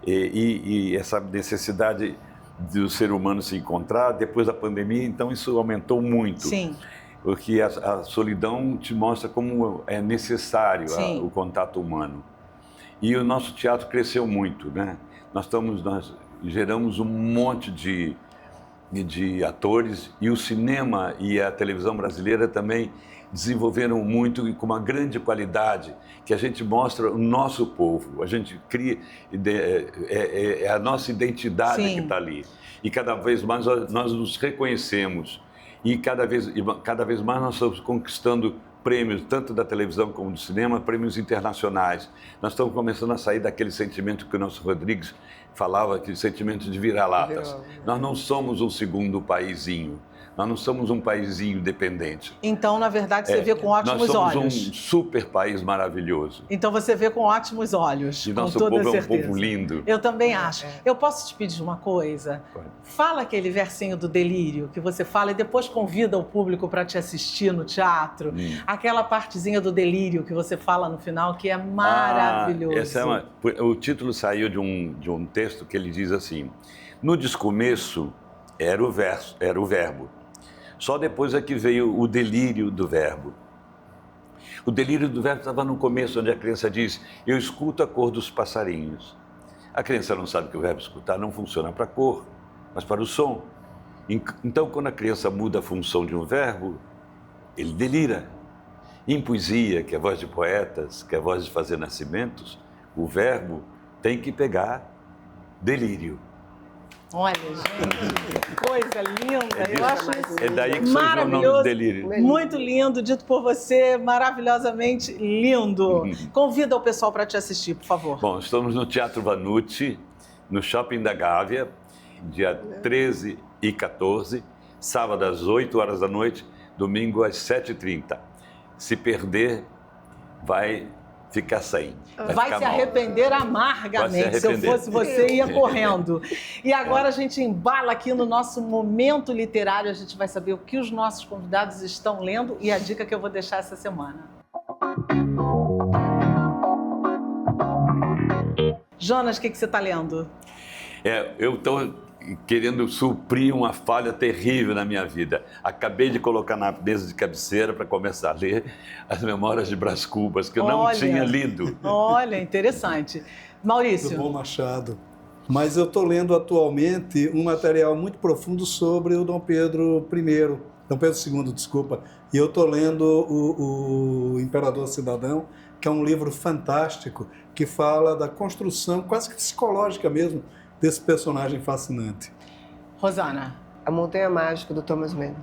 e essa necessidade do ser humano se encontrar depois da pandemia. Então, isso aumentou muito. Sim. Porque a solidão te mostra como é necessário o contato humano. E o nosso teatro cresceu muito, né? Nós geramos um monte de atores, e o cinema e a televisão brasileira também desenvolveram muito e com uma grande qualidade, que a gente mostra o nosso povo, a gente cria, é a nossa identidade que está ali. E cada vez mais nós nos reconhecemos. E cada vez mais nós estamos conquistando prêmios, tanto da televisão como do cinema, prêmios internacionais. Nós estamos começando a sair daquele sentimento que o nosso Rodrigues falava, aquele sentimento de vira-latas. Nós não somos um segundo paizinho. Nós não somos um paísinho dependente. Então, na verdade, você vê com ótimos olhos. Nós somos um super país maravilhoso. Então, você vê com ótimos olhos, e com nosso toda povo certeza. É um povo lindo. Eu também acho. Eu posso te pedir uma coisa? Pode. Fala aquele versinho do delírio que você fala e depois convida o público para te assistir no teatro. Aquela partezinha do delírio que você fala no final, que é maravilhoso. O título saiu de um texto que ele diz assim: no descomeço era o verbo. Só depois é que veio o delírio do verbo. O delírio do verbo estava no começo, onde a criança diz: eu escuto a cor dos passarinhos. A criança não sabe que o verbo escutar não funciona para a cor, mas para o som. Então, quando a criança muda a função de um verbo, ele delira. Em poesia, que é voz de poetas, que é voz de fazer nascimentos, o verbo tem que pegar delírio. Olha, gente, que coisa linda. Eu acho isso É daí que surge o nome do delírio. Muito lindo, dito por você, maravilhosamente lindo. Convida o pessoal para te assistir, por favor. Bom, estamos no Teatro Vanucci, no Shopping da Gávea, dia 13 e 14, sábado às 8 horas da noite, domingo às 7h30. Se perder, vai ficar sem. Vai se arrepender amargamente. Se eu fosse você, ia correndo. E agora a gente embala aqui no nosso momento literário. A gente vai saber o que os nossos convidados estão lendo e a dica que eu vou deixar essa semana. Jonas, o que você está lendo? Eu estou querendo suprir uma falha terrível na minha vida. Acabei de colocar na mesa de cabeceira para começar a ler As Memórias de Brás Cubas, que eu não tinha lido. Olha, interessante. Maurício. Do Bom Machado. Mas eu estou lendo atualmente um material muito profundo sobre o Dom Pedro II, desculpa. E eu estou lendo o Imperador Cidadão, que é um livro fantástico, que fala da construção quase que psicológica mesmo desse personagem fascinante. Rosana. A Montanha Mágica, do Thomas Mann.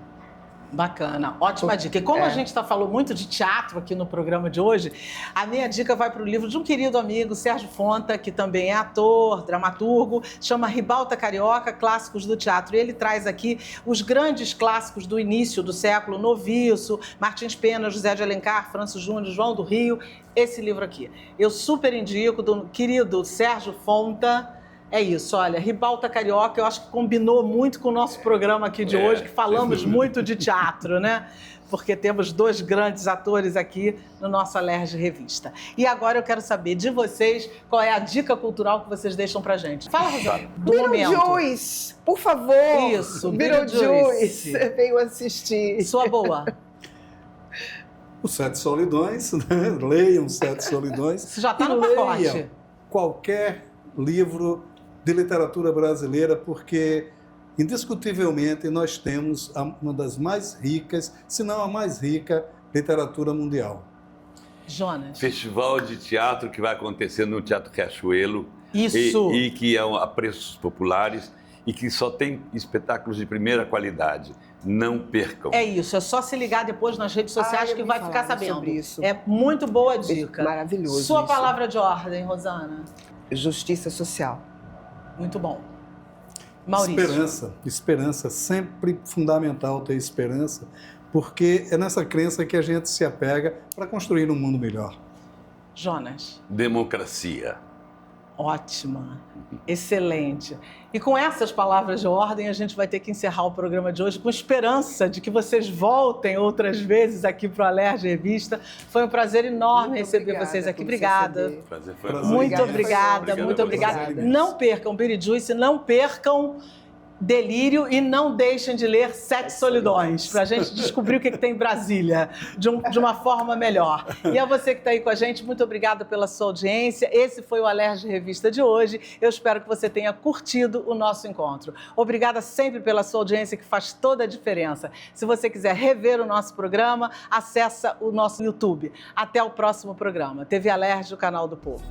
Bacana, ótima dica. E como a gente falou muito de teatro aqui no programa de hoje, a minha dica vai para o livro de um querido amigo, Sérgio Fonta, que também é ator, dramaturgo, chama Ribalta Carioca, Clássicos do Teatro. E ele traz aqui os grandes clássicos do início do século, Noviço, Martins Pena, José de Alencar, Francis Júnior, João do Rio, esse livro aqui. Eu super indico, do querido Sérgio Fonta. É isso, olha, Ribalta Carioca, eu acho que combinou muito com o nosso programa aqui de hoje, que falamos muito de teatro, né? Porque temos dois grandes atores aqui no nosso Alerj Revista. E agora eu quero saber de vocês qual é a dica cultural que vocês deixam pra gente. Fala, Rosana, do momento. Beetlejuice, por favor. Isso, Beetlejuice. Venham assistir. Sua boa. Os Sete Solidões, né? Leiam Os Sete Solidões. Isso já está no pacote. Qualquer livro de literatura brasileira, porque, indiscutivelmente, nós temos uma das mais ricas, se não a mais rica, literatura mundial. Jonas. Festival de teatro que vai acontecer no Teatro Riachuelo. Isso. E que é a preços populares e que só tem espetáculos de primeira qualidade. Não percam. É isso, é só se ligar depois nas redes sociais que vai ficar sabendo. Sobre isso. É muito boa dica. Maravilhoso. Sua isso. palavra de ordem, Rosana. Justiça social. Muito bom. Maurício. Esperança, sempre fundamental ter esperança, porque é nessa crença que a gente se apega para construir um mundo melhor. Jonas. Democracia. Ótima, excelente. E com essas palavras de ordem, a gente vai ter que encerrar o programa de hoje com esperança de que vocês voltem outras vezes aqui para o Alerj Revista. Foi um prazer enorme receber vocês aqui. Obrigada. Prazer foi Muito obrigada, muito obrigada. Não percam Beetlejuice, não percam Delírio e não deixem de ler Sete Solidões, para a gente descobrir o que tem em Brasília de uma forma melhor. E a você que está aí com a gente, muito obrigada pela sua audiência. Esse foi o Alerj Revista de hoje. Eu espero que você tenha curtido o nosso encontro. Obrigada sempre pela sua audiência, que faz toda a diferença. Se você quiser rever o nosso programa, acessa o nosso YouTube. Até o próximo programa. TV Alerj, o canal do povo.